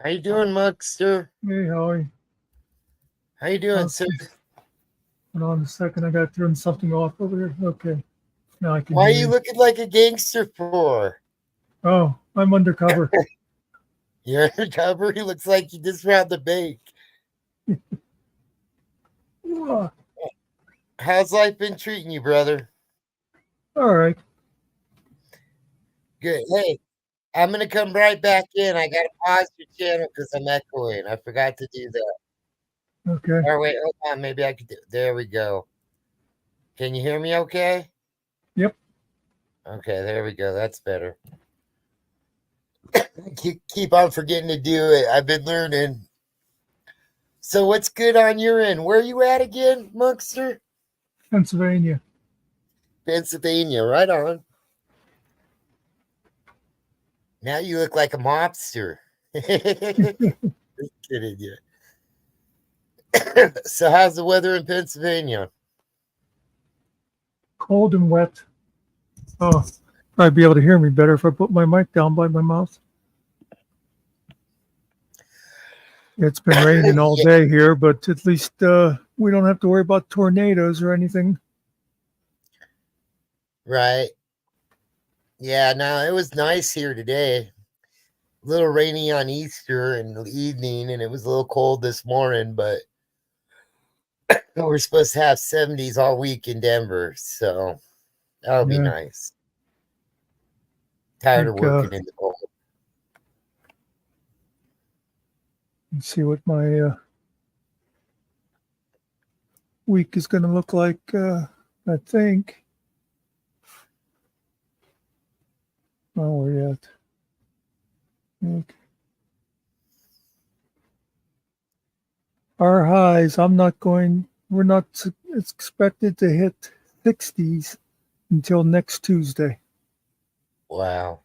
How you doing, Muckster? Hey, Howie. How you doing, sir? Just hold on a second. I got to turn something off over here. Okay, now I can Why are hear you you. looking like a gangster for? Oh, I'm undercover. You're undercover. He looks like you just robbed the bank. Ah, How's life been treating you, brother? all right. Good. Hey, I'm gonna come right back in. I gotta pause your channel because I'm echoing. I forgot to do that. Okay. Or wait, hold on. Maybe I could do. There we go. Can you hear me? Okay. Yep. Okay. There we go. That's better. Keep on forgetting to do it. I've been learning. So what's good on your end? Where are you at again, Monkster? Pennsylvania. Pennsylvania, right on. Now you look like a mobster. Just kidding you. So how's the weather in Pennsylvania? Cold and wet. Oh, I'd be able to hear me better if I put my mic down by my mouth. It's been raining all Yeah, day here, but at least we don't have to worry about tornadoes or anything. right. Yeah, no, it was nice here today. A little rainy on Easter and the evening, and it was a little cold this morning, but we're supposed to have 70s all week in Denver, so that'll be Yeah. nice. Tired of Think. working in the cold. Let's see what my week is going to look like. I think. Oh, where you at? Okay. Our highs, we're not expected to hit 60s until next Tuesday. Wow.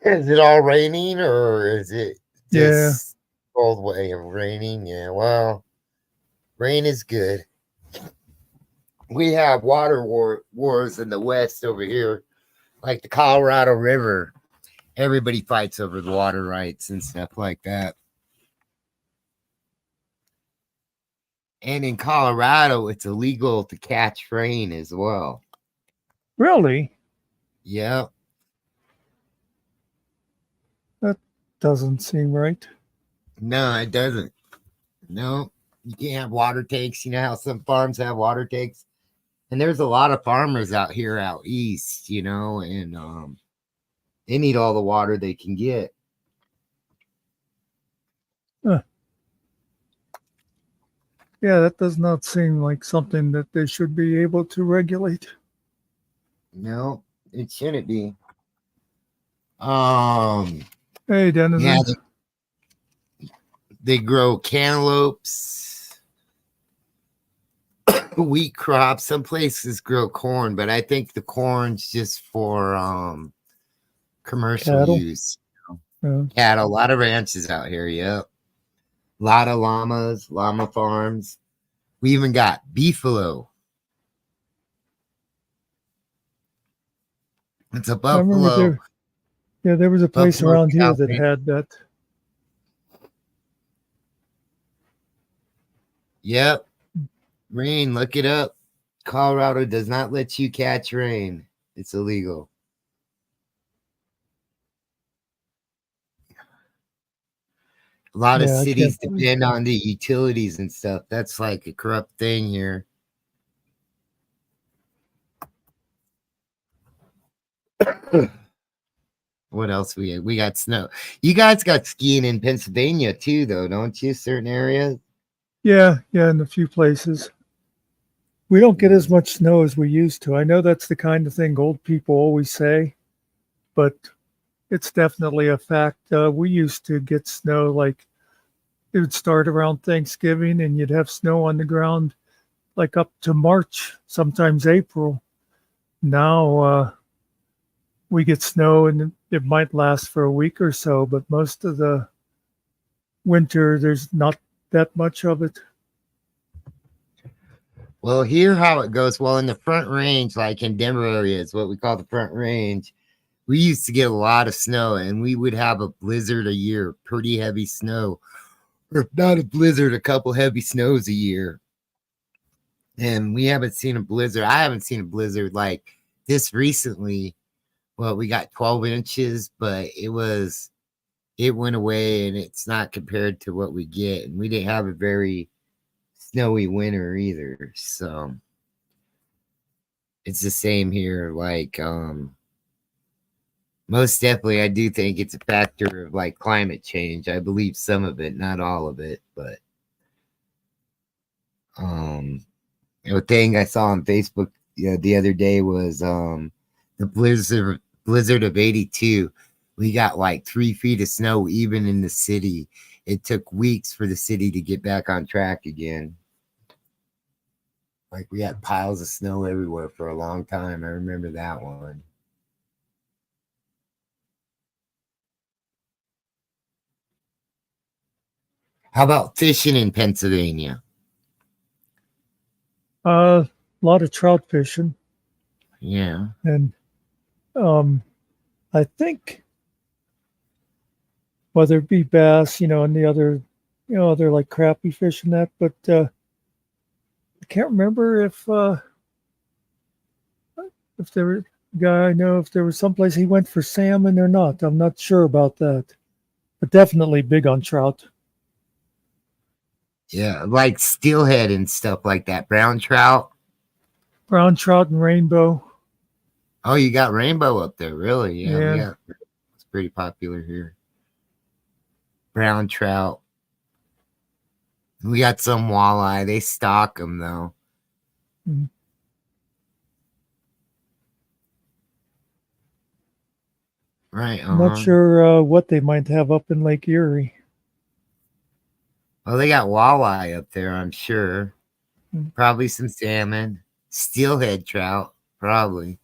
Is it all raining or is it Yeah, this cold way of raining? Yeah, well, rain is good. We have wars in the West over here, like the Colorado River. Everybody fights over the water rights and stuff like that. And in Colorado, it's illegal to catch rain as well. really? Yeah. That doesn't seem right. No, it doesn't. No, you can't have water tanks. You know how some farms have water tanks? And there's a lot of farmers out here out east, and they need all the water they can get. Huh. Yeah, that does not seem like something that they should be able to regulate. No, it shouldn't be. Um, Hey, yeah, denizens. they grow cantaloupes, wheat crops. Some places grow corn, but I think the corn's just for commercial Cattle. use. Yeah. Cattle, a lot of ranches out here. Yep, a lot of llamas, llama farms. We even got beefalo. It's a I remember buffalo. there was a place Buffalo around here cow. that had that. Yep. Rain, look it up. Colorado does not let you catch rain. It's illegal. A lot of Yeah, I can't cities believe. depend on the utilities and stuff. That's like a corrupt thing here. What else we got snow. You guys got skiing in Pennsylvania too, though, don't you? Certain areas. Yeah, in a few places. We don't get as Mm. much snow as we used to. I know that's the kind of thing old people always say, but it's definitely a fact. We used to get snow like it would start around Thanksgiving and you'd have snow on the ground like up to March, sometimes April. Now we get snow and it might last for a week or so, but most of the winter, there's not that much of it. Well, here how it goes. Well, in the Front Range, like in Denver area, is what we call the Front Range. We used to get a lot of snow, and we would have a blizzard a year, pretty heavy snow, or if not a blizzard, a couple heavy snows a year. And we haven't seen a blizzard. I haven't seen a blizzard like this recently. Well, we got 12 inches, but it went away, and it's not compared to what we get. And we didn't have a very snowy winter either. So it's the same here. Like, most definitely, I do think it's a factor of like climate change. I believe some of it, not all of it, but a thing I saw on Facebook the other day was the blizzard of '82. We got like 3 feet of snow even in the city. It took weeks for the city to get back on track again. Like we had piles of snow everywhere for a long time. I remember that one. How about fishing in Pennsylvania? A lot of trout fishing, Yeah. and I think whether it be bass, and the other, other like crappie fish and that, but I can't remember if there were guy I know if there was someplace he went for salmon or not. I'm not sure about that, but definitely big on trout. Yeah, like steelhead and stuff like that. Brown trout. Brown trout and rainbow. Oh, you got rainbow up there, really? Yeah, we Yeah. got it's pretty popular here. Brown trout. We got some walleye. They stock them though. Mhm. Right. I'm not sure what they might have up in Lake Erie. Well, they got walleye up there, I'm sure. Mhm. Probably some salmon, steelhead trout, probably.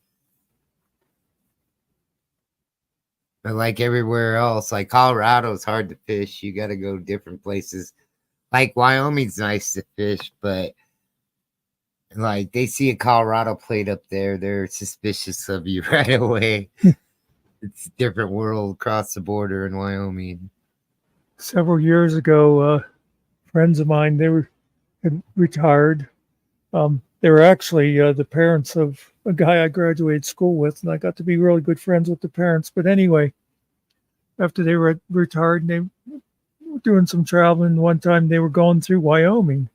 But like everywhere else, like Colorado's hard to fish. You got to go different places. Like Wyoming's nice to fish, but like they see a Colorado plate up there, they're suspicious of you right away. It's a different world across the border in Wyoming. Several years ago, friends of mine had retired. They were actually the parents of a guy I graduated school with, and I got to be really good friends with the parents. But anyway, after they were retired, and they were doing some traveling. One time they were going through Wyoming,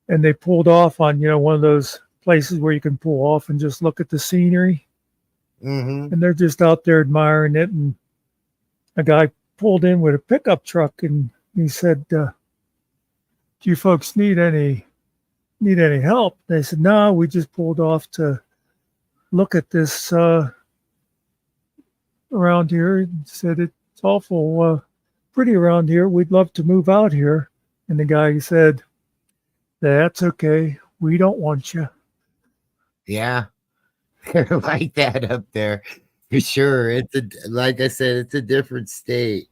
and they pulled off on one of those places where you can pull off and just look at the scenery. Mm-hmm. And they're just out there admiring it. And a guy pulled in with a pickup truck, and he said, "Do you folks need any help?" They said, "No, we just pulled off to look at this around here." He said, "It's awful pretty around here. We'd love to move out here." And the guy said, "That's okay. We don't want you." Yeah. They're like that up there. For sure. It's like I said, it's a different state.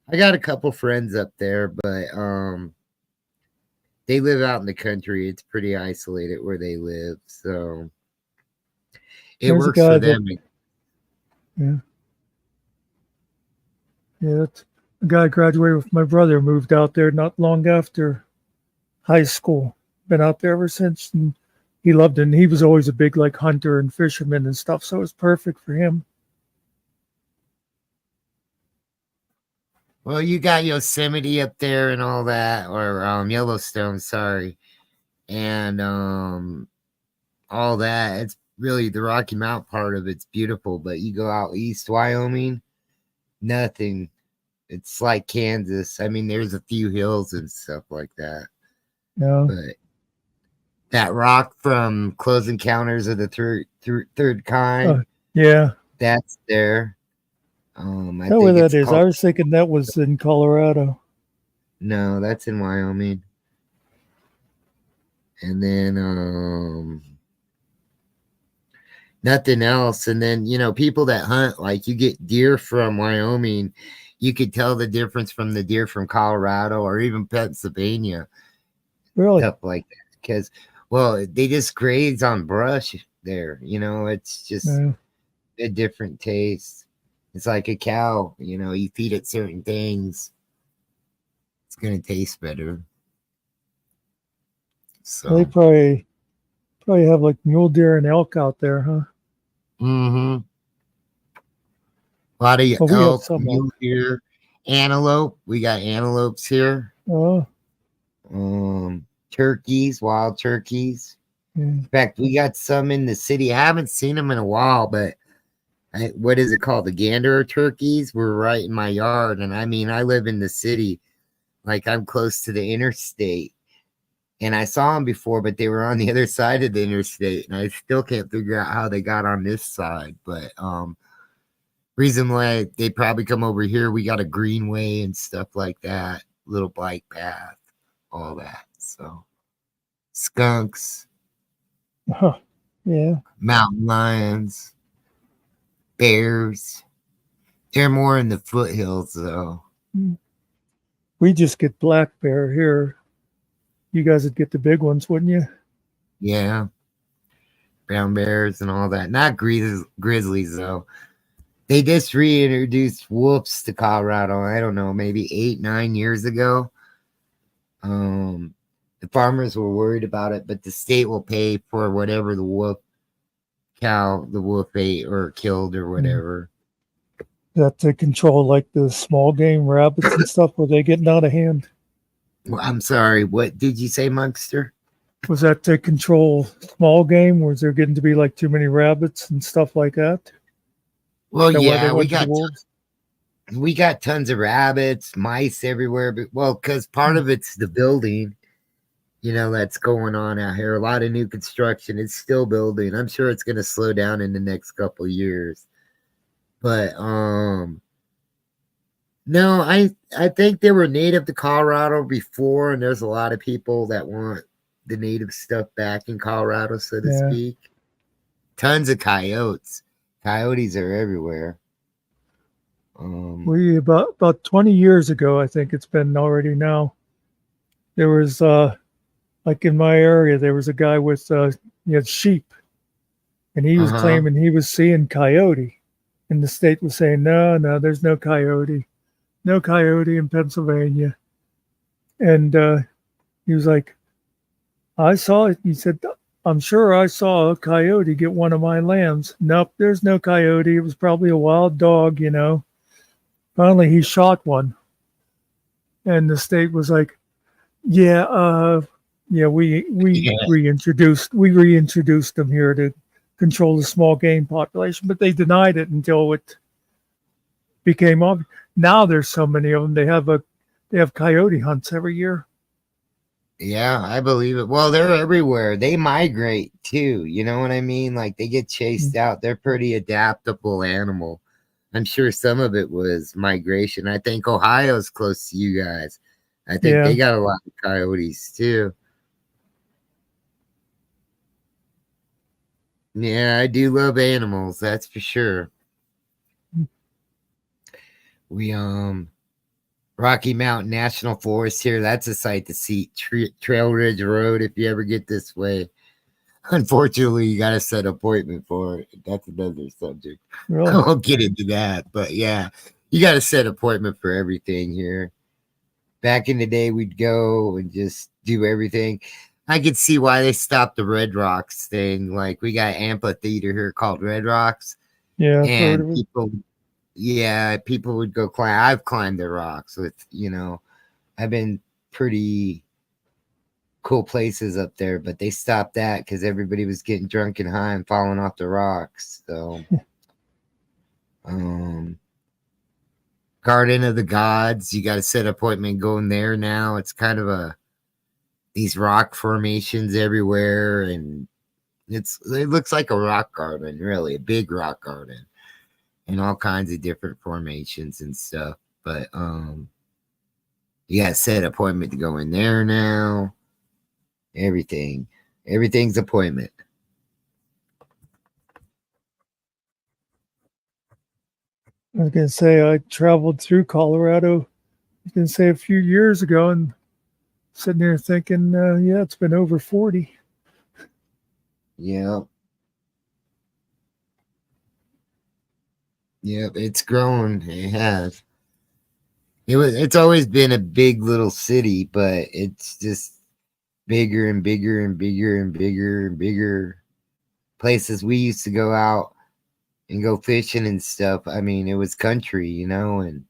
I got a couple friends up there, but they live out in the country. It's pretty isolated where they live, so it There's a works for guy that, them. yeah, it's a guy graduated with my brother, moved out there not long after high school. Been out there ever since, and he loved it. And he was always a big like hunter and fisherman and stuff, so it was perfect for him. Well, you got Yosemite up there and all that, or Yellowstone, sorry, and all that. It's really the Rocky Mountain part of it's beautiful, but you go out east Wyoming, nothing. It's like Kansas. I mean, there's a few hills and stuff like that, Yeah. but that rock from Close Encounters of the Third Kind, Yeah. that's there. I Know where think that it's is. I called. was thinking that was in Colorado. No, that's in Wyoming. And then nothing else. And then people that hunt, like you get deer from Wyoming, you could tell the difference from the deer from Colorado or even Pennsylvania, Really? stuff like that. Because, well, they just graze on brush there. It's just Yeah. a different taste. It's like a cow, you feed it certain things, it's gonna taste better. They So, probably have like mule deer and elk out there, huh? mm-hmm. A lot of Well, we have elk, some mule elk. deer, antelope. We got antelopes here. Oh, Turkeys, wild turkeys. yeah. In fact, we got some in the city. I haven't seen them in a while, but what is it called? The gander turkeys were right in my yard. And I mean, I live in the city, like I'm close to the interstate. And I saw them before, but they were on the other side of the interstate. And I still can't figure out how they got on this side. But reason why they probably come over here, we got a greenway and stuff like that, little bike path, all that. So skunks, Huh. Yeah. mountain lions, bears. They're more in the foothills, though. Mm. We just get black bear here. You guys would get the big ones, wouldn't you? Yeah, brown bears and all that. Not grizzlies, though. They just reintroduced wolves to Colorado. I don't know, maybe 8, 9 years ago. The farmers were worried about it, but the state will pay for whatever the wolf ate or killed or Mm. whatever. That to control like the small game rabbits and stuff, were they getting out of hand? Well, I'm sorry, what did you say, Monster? Was that to control small game? Was there getting to be like too many rabbits and stuff like that? Is Well, that why they yeah, went to the wolves? we got tons of rabbits, mice everywhere, but because part Mm. of it's the building, that's going on out here. A lot of new construction. It's still building. I'm sure it's going to slow down in the next couple years. But no, I think they were native to Colorado before, and there's a lot of people that want the native stuff back in Colorado, so to Yeah. speak. Tons of coyotes. Coyotes are everywhere. We about 20 years ago, I think it's been already now. There was like in my area, there was a guy with he had sheep, and he was uh-huh. claiming he was seeing coyote, and the state was saying no, there's no coyote, no coyote in Pennsylvania, and he was like, I saw it. He said, I'm sure I saw a coyote get one of my lambs. Nope, there's no coyote. It was probably a wild dog. Finally, he shot one, and the state was like, "Yeah, yeah, we Yeah. reintroduced them here to control the small game population, but they denied it until it became obvious. Now there's so many of them. They have coyote hunts every year. Yeah, I believe it. Well, they're everywhere. They migrate too. You know what I mean? Like they get chased Mm. out. They're pretty adaptable animal. I'm sure some of it was migration. I think Ohio's close to you guys. I think they Yeah, got a lot of coyotes too. Yeah, I do love animals, that's for sure. We Rocky Mountain National Forest here. That's a sight to see. Trail Ridge Road. If you ever get this way, unfortunately, you got to set an appointment for it. That's another subject. I really. won't get into that, but yeah, you got to set an appointment for everything here. Back in the day, we'd go and just do everything. I could see why they stopped the Red Rocks thing. Like we got amphitheater here called Red Rocks, Yeah, I've heard and of it. people would go climb. I've climbed the rocks I've been pretty cool places up there, but they stopped that because everybody was getting drunk and high and falling off the rocks. So, um, Garden of the Gods, you got to set an appointment going there now. It's kind of these rock formations everywhere, and it looks like a rock garden, really, a big rock garden, and all kinds of different formations and stuff. But you got to set an appointment to go in there now. Everything's appointment. I was gonna say I traveled through Colorado. I was gonna say a few years ago, and sitting there thinking, yeah, it's been over 40. Yeah. Yep, it's grown. It has. It's always been a big little city, but it's just bigger and bigger and bigger and bigger and bigger. Places we used to go out and go fishing and stuff. I mean, it was country, and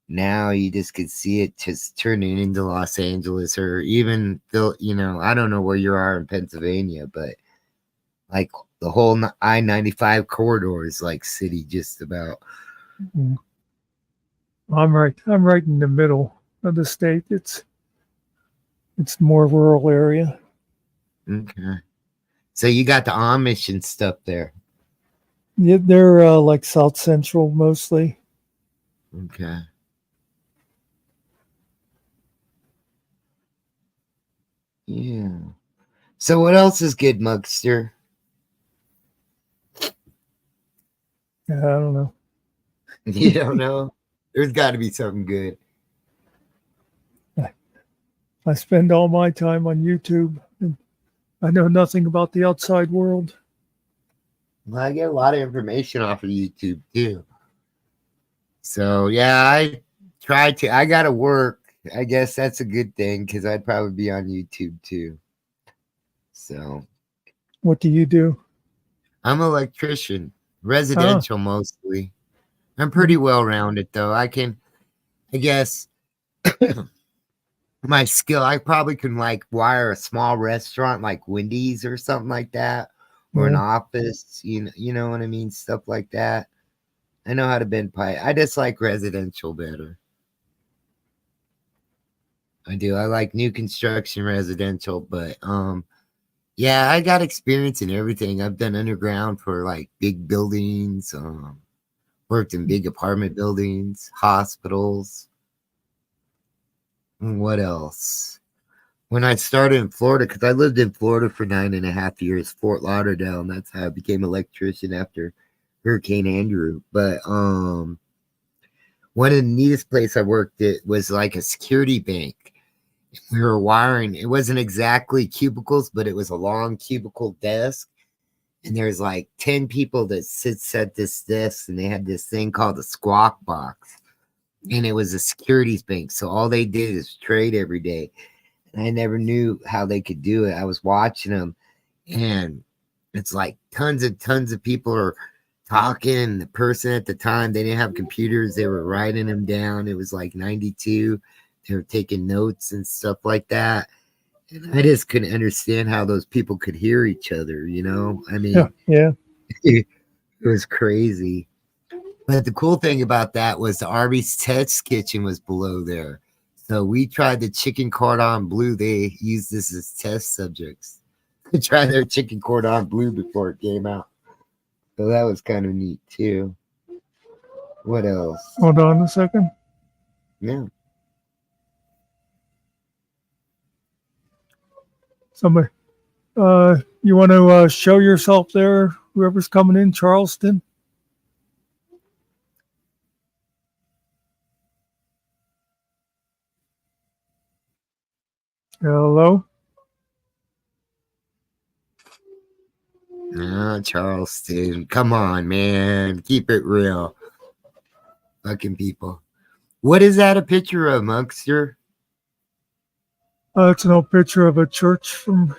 now you just could see it just turning into Los Angeles or even I don't know where you are in Pennsylvania, but like the whole I-95 corridor is like city just about. Mm. I'm right in the middle of the state. It's more rural area. Okay. So you got the Amish and stuff there. Yeah, they're like South Central mostly. Okay. Yeah. So what else is good, Mugster? I don't know. You don't know? There's got to be something good. I spend all my time on YouTube, and I know nothing about the outside world. Well, I get a lot of information off of YouTube too. So yeah, I try to. I gotta work. I guess that's a good thing because I'd probably be on YouTube too. So What do you do? I'm an electrician, Ah, residential mostly. I'm pretty well rounded though. I guess my skill, I probably can like wire a small restaurant like Wendy's or something like that, or an yeah. office, you know what I mean? Stuff like that. I know how to bend pipe. I just like residential better. I do. I like new construction residential, but yeah, I got experience in everything. I've done underground for like big buildings, worked in big apartment buildings, hospitals. What else? When I started in Florida, because I lived in Florida for 9.5 years, Fort Lauderdale, and that's how I became an electrician after Hurricane Andrew. But one of the neatest place I worked at was like a security bank. We were wiring. It wasn't exactly cubicles, but it was a long cubicle desk. And there's like 10 people that sits at this desk, and they had this thing called the squawk box. And it was a securities bank. So all they did is trade every day. And I never knew how they could do it. I was watching them, and it's like tons and tons of people are talking. The person at the time, they didn't have computers. They were writing them down. It was like 92. They were taking notes and stuff like that. And I just couldn't understand how those people could hear each other, I Yeah, mean, yeah. it was crazy. But the cool thing about that was the Arby's test kitchen was below there. So we tried the chicken cordon bleu. They used this as test subjects to try their chicken cordon bleu before it came out. So that was kind of neat too. What else? Hold on a second. Yeah. Somebody, you want to show yourself there? Whoever's coming in, Charleston. Hello. Oh, Charleston. Come on, man. Keep it real. Fucking people. What is that a picture of, Monkster? It's an old picture of a church from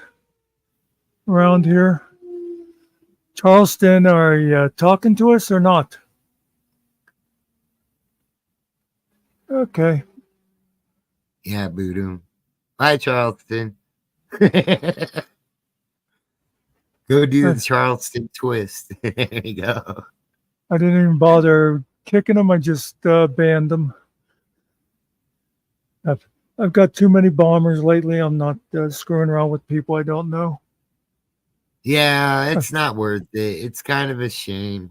around here. Charleston, are you talking to us or not? Okay. Yeah, Boodoo. Hi, Charleston. Go do I, the Charleston twist. There you go. I didn't even bother kicking them. I just banned them. I've got too many bombers lately. I'm not screwing around with people I don't know. Yeah, I, it's not worth it. It's kind of a shame.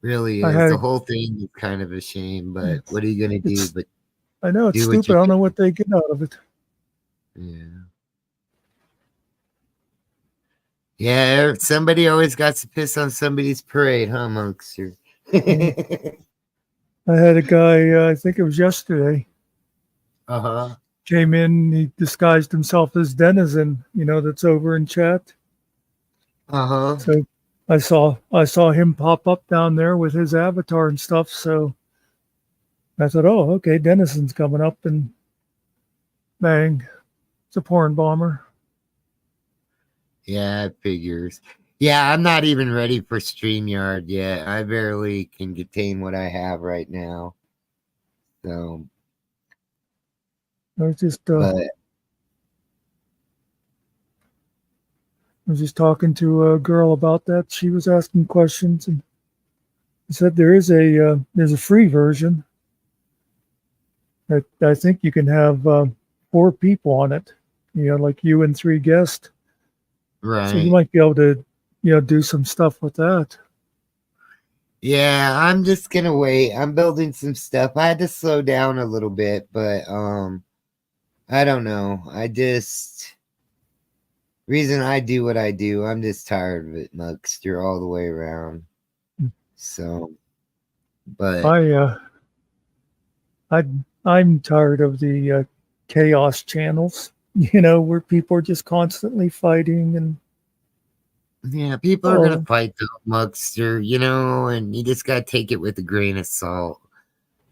Really I is. The had whole thing is kind of a shame, but it's what are you going to do it's but I know it's do what stupid. you I don't know do? what they get out of it. Yeah. Yeah, somebody always got to piss on somebody's parade, huh, Monkster? Mm. I had a guy. I think it was yesterday. Uh-huh. Came in. He disguised himself as Denizen. That's over in chat. Uh-huh. So I saw him pop up down there with his avatar and stuff. So I thought, oh, okay, Denison's coming up, and bang, it's a porn bomber. Yeah, it figures. Yeah, I'm not even ready for StreamYard yet. I barely can contain what I have right now. So, I was just but talking to a girl about that. She was asking questions, and said there's a free version. I think you can have 4 people on it. Like you and 3 guests. So you right. might be able to, do some stuff with that. Yeah, I'm just gonna wait. I'm building some stuff. I had to slow down a little bit, but I don't know. I just reason I do what I do, I'm just tired of it, Muckster, all the way around. So, but I I I'm tired of the chaos channels. Where people are just constantly fighting and yeah, people are gonna oh, fight the Muckster, and you just gotta take it with a grain of salt.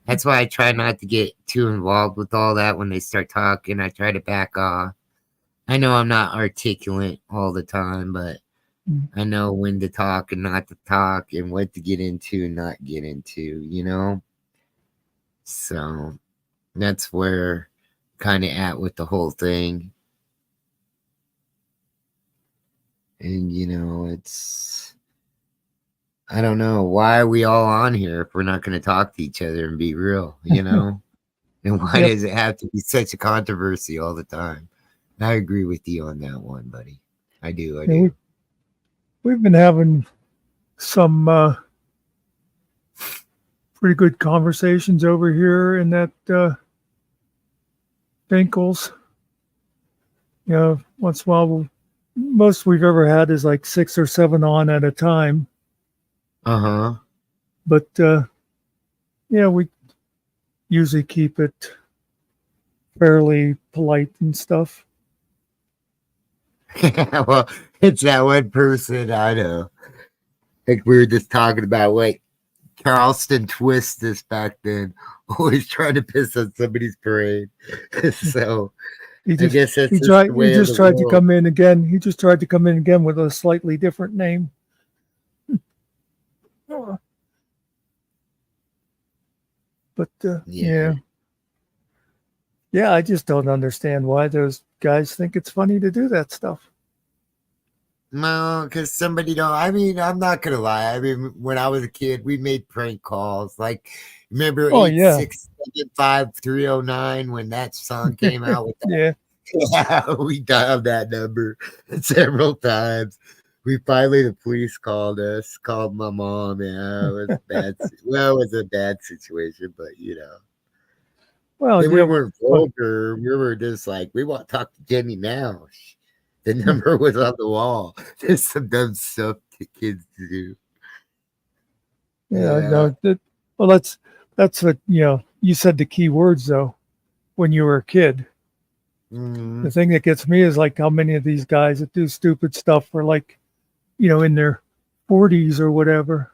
That's why I try not to get too involved with all that when they start talking. I try to back off. I know I'm not articulate all the time, but I know when to talk and not to talk and what to get into and not get into. So that's where kind of at with the whole thing. And it's I don't know why are we all on here if we're not going to talk to each other and be real. And why yep. does it have to be such a controversy all the time? I agree with you on that one, buddy. I do. I Yeah, do. we've been having some pretty good conversations over here in that Binkles. Once in a while, most we've ever had is like 6 or 7 on at a time. Uh But yeah, we usually keep it fairly polite and stuff. huh. Well, it's that one person I know. Like we were just talking about what Charleston twist this back then, always trying to piss on somebody's parade. So He I just guess that's he just the tried he way of just the tried to world. come in again. He just tried to come in again with a slightly different name. But Yeah. yeah, I just don't understand why those guys think it's funny to do that stuff. No, because somebody don't. I mean, I'm not gonna lie. I mean, when I was a kid, we made prank calls. Like, remember Oh eight yeah, six seven five 309 when that song came out with that? yeah. Yeah, we dialed that number several times. We finally, the police called us, called my mom. Yeah, it was bad. Well, it was a bad situation, but Well, and we yeah. weren't vulgar. We were just like, we want to talk to Jenny now. The number was on the wall. There's some dumb stuff to kids to do. Yeah, Yeah. no. Well, that's what you said the key words though. When you were a kid, the Mm. thing that gets me is like how many of these guys that do stupid stuff are like, in their 40s or whatever.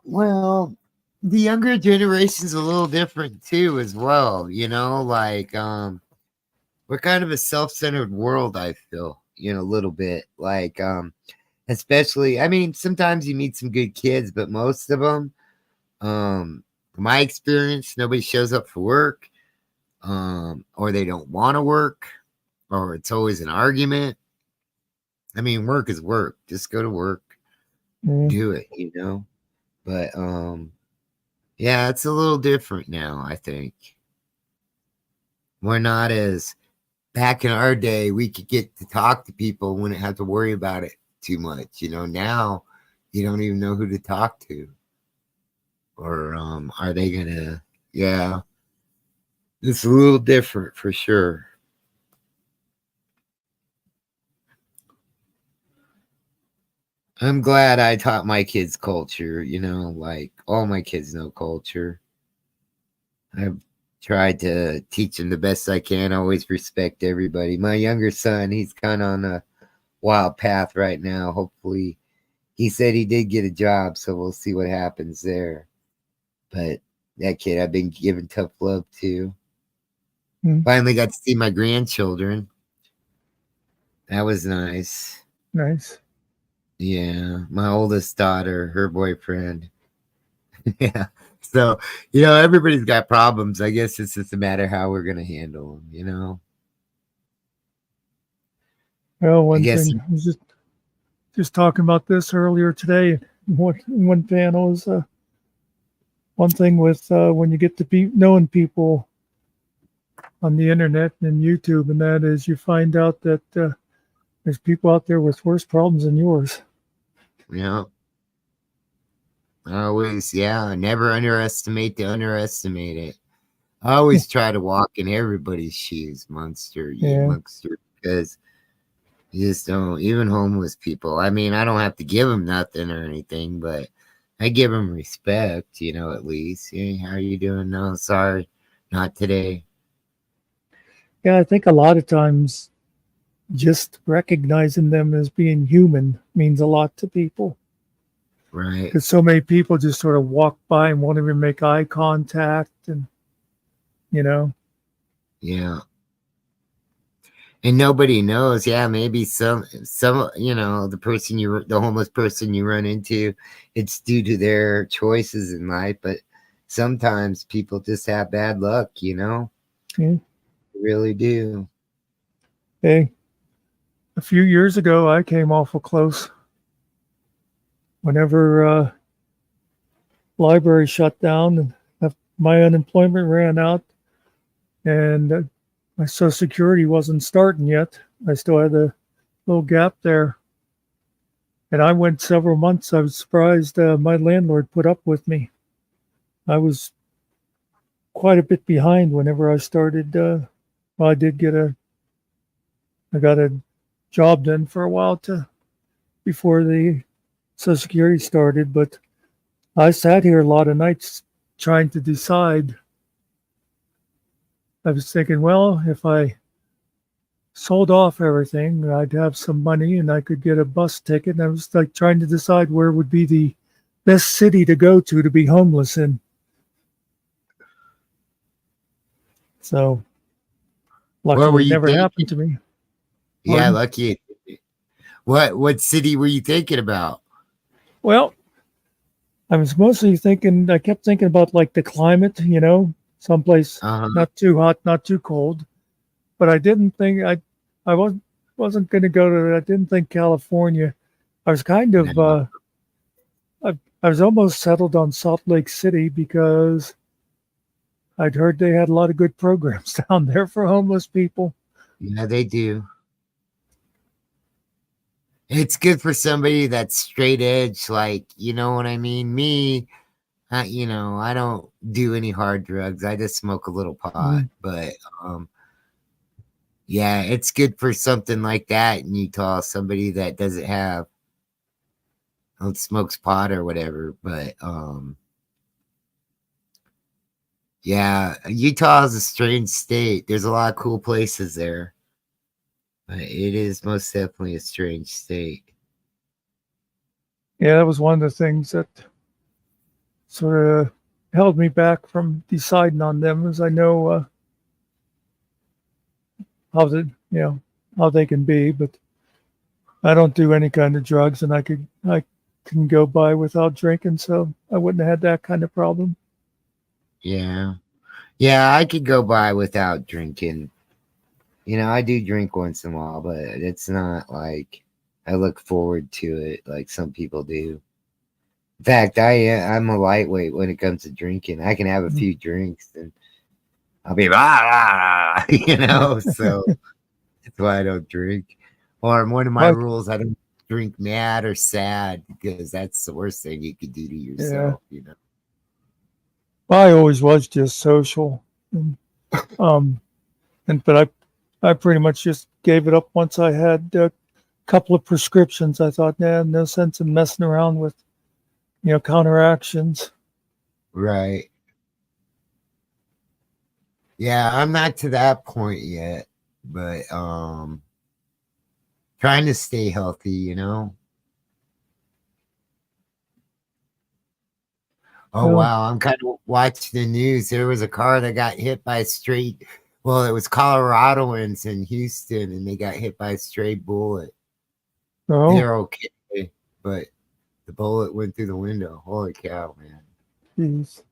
Well, the younger generation's a little different too, as well. Like we're kind of a self-centered world, I feel, a little bit. Like especially, I mean, sometimes you meet some good kids, but most of them, from my experience, nobody shows up for work, or they don't want to work, or it's always an argument. I mean, work is work. Just go to work, Mm, do it. But yeah, it's a little different now, I think. We're not as back in our day, we could get to talk to people, wouldn't have to worry about it too much. Now you don't even know who to talk to. Or are they gonna yeah. It's a little different for sure. I'm glad I taught my kids culture, like all my kids know culture. I've tried to teach them the best I can, always respect everybody. My younger son, he's kind of on a wild path right now. Hopefully he said he did get a job, so we'll see what happens there. But that kid I've been giving tough love to. Mm, Finally got to see my grandchildren. That was nice. nice. Yeah, my oldest daughter, her boyfriend. Yeah. So, you know, everybody's got problems. I guess it's just a matter how we're going to handle them, you know? Well, I one guess, thing I was just talking about this earlier today. One panel is one thing with when you get to be knowing people on the internet and YouTube, and that is you find out that there's people out there with worse problems than yours. you know, always, yeah, never underestimate the underestimated. I always try to walk in everybody's shoes, monster, you Yeah, monster, because you just don't, even homeless people. I mean, I don't have to give them nothing or anything, but I give them respect, you know, at least. Hey, how are you doing? No, sorry, not today. yeah. I think a lot of times just recognizing them as being human means a lot to people Right. because so many people just sort of walk by and won't even make eye contact, and you know, Yeah. And nobody knows. Yeah, maybe some, you know, the homeless person you run into, it's due to their choices in life, but sometimes people just have bad luck, you know? yeah. They really do. Hey, a few years ago, I came awful close. Whenever library shut down and my unemployment ran out, and my Social Security wasn't starting yet. I still had a little gap there, and I went several months. I was surprised my landlord put up with me. I was quite a bit behind whenever I started. Well, I got a job done for a while to before the Social Security started, but I sat here a lot of nights trying to decide. I was thinking, well, if I sold off everything, I'd have some money and I could get a bus ticket. And I was like trying to decide where would be the best city to go to be homeless in. So What were luckily, it you never happened thinking? to me. Yeah, Pardon? lucky. What city were you thinking about? Well, I was mostly thinking. I kept thinking about like the climate, someplace Uh-huh. not too hot, not too cold. But I didn't think I wasn't going to go to. I didn't think California. I was kind of No. I was almost settled on Salt Lake City because I'd heard they had a lot of good programs down there for homeless people. Yeah, they do. It's good for somebody that's straight edge, like, you know what I mean? Me, you know, I don't do any hard drugs. I just smoke a little pot. Mm, But yeah, it's good for something like that in Utah, somebody that doesn't have smokes pot or whatever. But yeah, Utah is a strange state. There's a lot of cool places there. But it is most definitely a strange state. yeah, that was one of the things that sort of held me back from deciding on them, as I know how the how they can be, but I don't do any kind of drugs, and I can go by without drinking, so I wouldn't have had that kind of problem. Yeah. Yeah, I could go by without drinking. You know, I do drink once in a while, but it's not like I look forward to it like some people do. In fact, I'm a lightweight when it comes to drinking. I can have a Mm, few drinks and I'll be rah, rah, rah, you know. So that's why I don't drink. Or one of my Like, rules, I don't drink mad or sad because that's the worst thing you could do to yeah, yourself. You know. I always was just social, and, um, but I pretty much just gave it up once I had a couple of prescriptions. I thought, nah, no sense in messing around with counteractions. Right. Yeah, I'm not to that point yet, but trying to stay healthy, you know. Oh No, wow, I'm kind of watching the news. There was a car that got hit by a stray. Well, it was Coloradoans in Houston, and they got hit by a stray bullet. no, They're okay, but the bullet went through the window. Holy cow, man! jeez.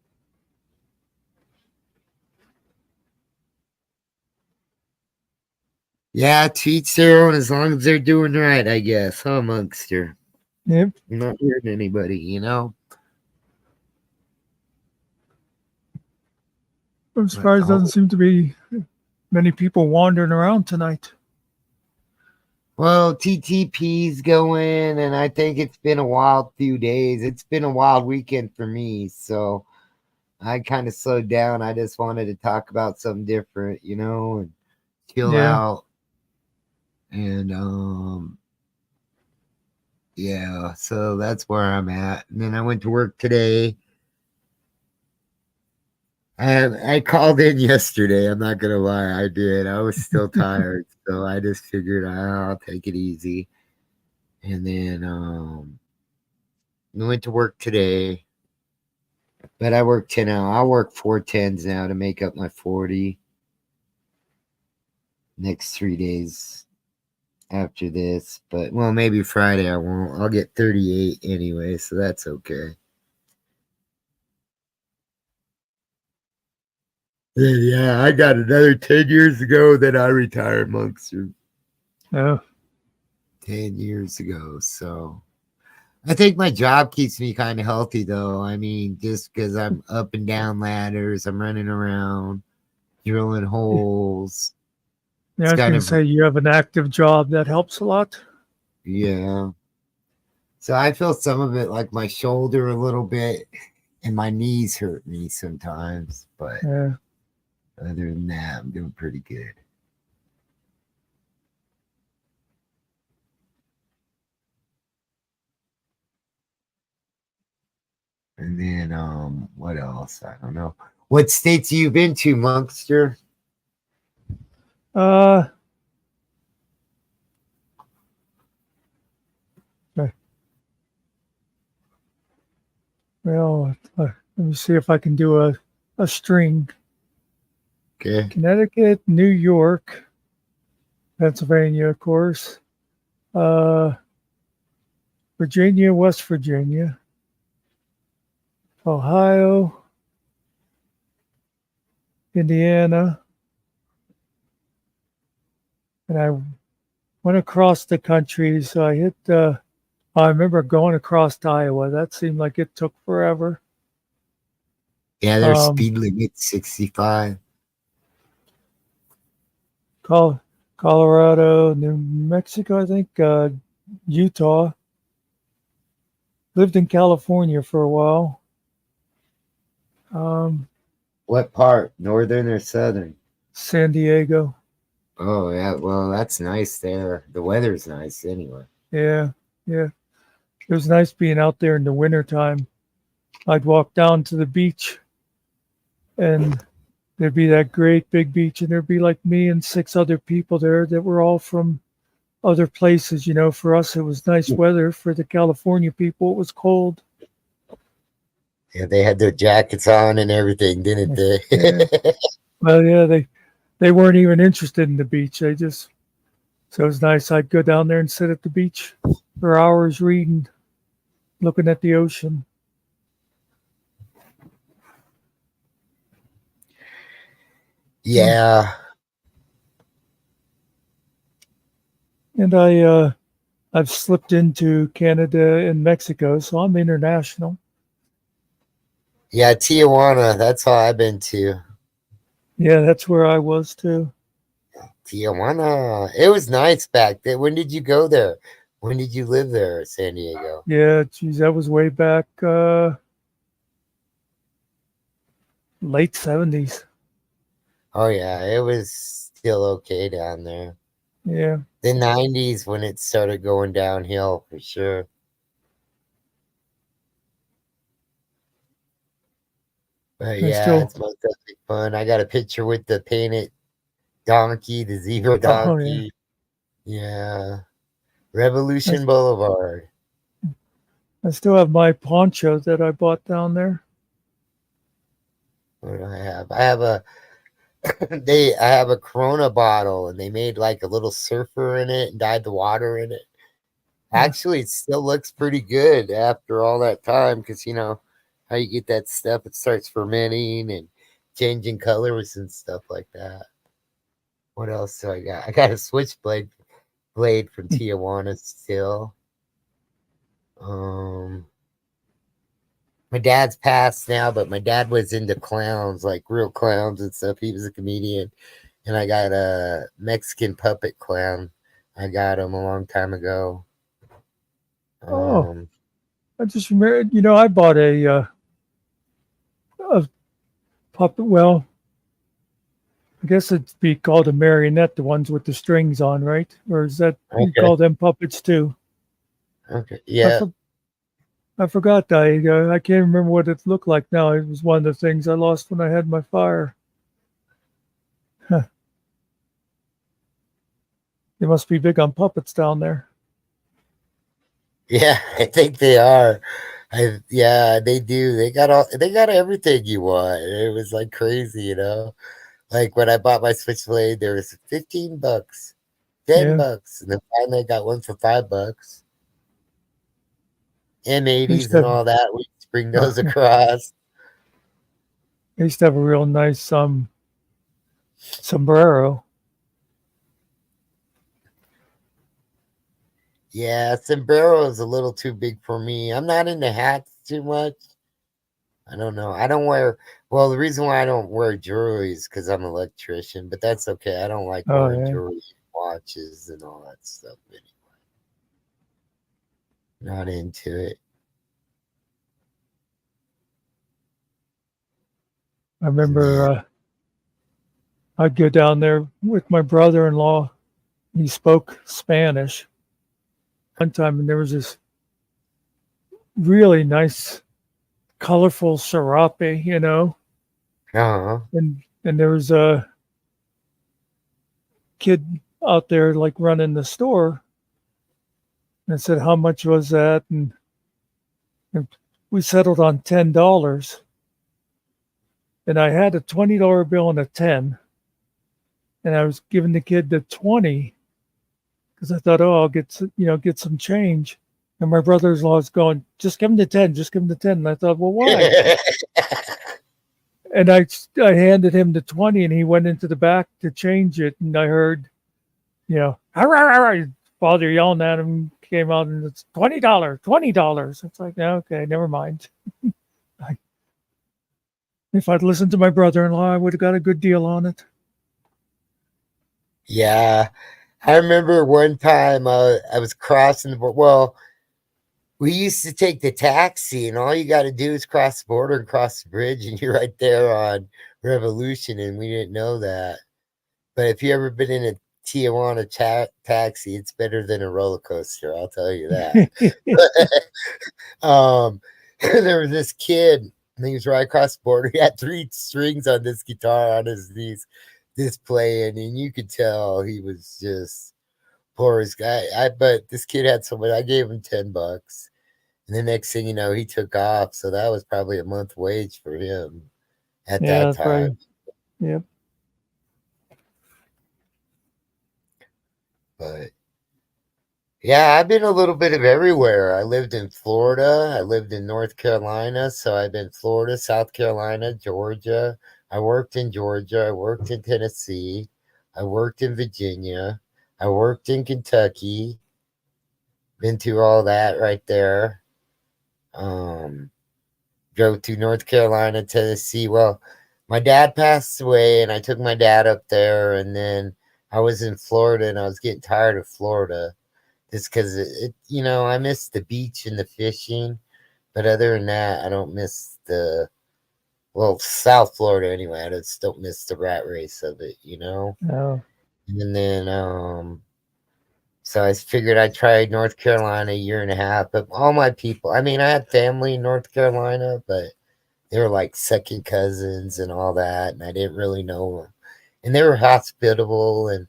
Yeah, to each their own. As long as they're doing right, I guess, huh, Monkster? Yep. I'm not hurting anybody, you know. I'm But surprised doesn't seem to be many people wandering around tonight. well, TTP's going, and I think it's been a wild few days. It's been a wild weekend for me, so I kind of slowed down. I just wanted to talk about something different, you know, and chill Yeah. out. And yeah, so that's where I'm at. And then I went to work today. And I called in yesterday. I'm not gonna lie, I did. I was still tired, so I just figured I'll take it easy. And then I went to work today, but I work 10 hours. I work 4 10s now to make up my 40 next 3 days after this. But well, maybe Friday I won't. I'll get 38 anyway, so that's okay. Then, yeah, I got another 10 years ago that I retired, Monkster. Yeah. 10 years ago. So I think my job keeps me kind of healthy, though. I mean, just because I'm up and down ladders, I'm running around, drilling holes. Yeah, It's I was kind going to of, say you have an active job that helps a lot. yeah. So I feel some of it like my shoulder a little bit, and my knees hurt me sometimes. But Yeah. other than that, I'm doing pretty good. And then, what else? I don't know. What states have you been to, Monkster? Uh, okay. Well, let me see if I can do a string. Okay. Connecticut, New York, Pennsylvania, of course, uh, Virginia, West Virginia, Ohio, Indiana, and I went across the country. So I hit. I remember going across to Iowa. That seemed like it took forever. Yeah, their Um, speed limit 65. Colorado, New Mexico, I think, Utah. Lived in California for a while. Um, What part? Northern or southern? San Diego. Oh, yeah. Well, that's nice there. The weather's nice anyway. Yeah, yeah. It was nice being out there in the wintertime. I'd walk down to the beach and there'd be that great big beach, and there'd be like me and six other people there that were all from other places. For us, it was nice weather. For the California people, it was cold. Yeah, they had their jackets on and everything, didn't they? Yeah. Well, yeah, they weren't even interested in the beach. So it was nice. I'd go down there and sit at the beach for hours reading, looking at the ocean. And, Yeah. and I've slipped into Canada and Mexico, so I'm international. Yeah, Tijuana. That's all I've been to. Yeah, that's where I was too. Tijuana. It was nice back then. When did you go there? When did you live there, San Diego? Yeah, geez, that was way back late 70s. Oh, yeah. It was still okay down there. Yeah, The 90s when it started going downhill for sure. But I yeah, still. it's most definitely fun. I got a picture with the painted donkey, the zebra Oh yeah, donkey. Yeah. I, Revolution Boulevard. I still have my poncho that I bought down there. What do I have? I have a I have a Corona bottle, and they made like a little surfer in it and dyed the water in it. Uh, Actually, it still looks pretty good after all that time because you know how you get that stuff. It starts fermenting and changing colors and stuff like that. What else do I got? I got a blade from Tijuana still. Um, my dad's passed now, but my dad was into clowns, like real clowns and stuff. He was a comedian, and I got a Mexican puppet clown. I got him a long time ago. oh, Um, I just remember. I bought a puppet. Well, I guess it'd be called a marionette, the ones with the strings on, right? Or is that you okay, call them puppets too? okay, I yeah. for, I forgot. I can't remember what it looked like now. It was one of the things I lost when I had my fire. Huh. They must be big on puppets down there. Yeah, I think they are. Yeah, they do. They got everything you want. It was like crazy, you know. Like when I bought my Switchblade, there was 15 bucks, 10 Yeah, bucks, and then finally I got one for $5. I used M80s to and have. all that. We bring those I across. used to have a real nice sombrero. Yeah, sombrero is a little too big for me. I'm not into hats too much. I don't know. I don't wear, well, the reason why I don't wear jewelry is because I'm an electrician, but that's okay. I don't like Oh wearing yeah, jewelry, watches, and all that stuff. Not into it. I And remember then, I'd go down there with my brother-in-law. He spoke Spanish one time, and there was this really nice, colorful serape, uh-huh. and there was a kid out there like running the store, and I said, "How much was that?" And we settled on $10, and I had a $20 bill and a 10, and I was giving the kid the 20 because I thought, oh, I'll get some change. And my brother-in-law was going, just give him the 10, just give him the 10. And I thought, well, why? And I handed him the 20, and he went into the back to change it. And I heard, "Arr, arr, arr," father yelling at him, came out, and it's $20, $20. It's like, okay, never mind. I, if I'd listened to my brother-in-law, I would have got a good deal on it. Yeah. I remember one time I was crossing the border. Well, we used to take the taxi, and all you got to do is cross the border and cross the bridge, and you're right there on Revolution, and we didn't know that. But if you ever been in a Tijuana taxi, it's better than a roller coaster. I'll tell you that. um, there was this kid. And he was right across the border. He had three strings on this guitar on his knees, this playing, and you could tell he was just poor as guy. But this kid had so much. I gave him $10, and the next thing you know, he took off. So that was probably a month wage for him at Yeah, that that's right. time. Yep. But yeah, I've been a little bit of everywhere. I lived in Florida. I lived in North Carolina. So I've been Florida, South Carolina, Georgia. I worked in Georgia. I worked in Tennessee. I worked in Virginia. I worked in Kentucky. Been through all that right there. Um, Drove to North Carolina, Tennessee. Well, my dad passed away, and I took my dad up there. And then I was in Florida, and I was getting tired of Florida. Just because I miss the beach and the fishing, but other than that, I don't miss South Florida anyway. I just don't miss the rat race of it. Oh, And then, so I figured I'd try North Carolina a year and a half. But all my people, I mean, I had family in North Carolina, but they were like second cousins and all that, and I didn't really know them. And they were hospitable, and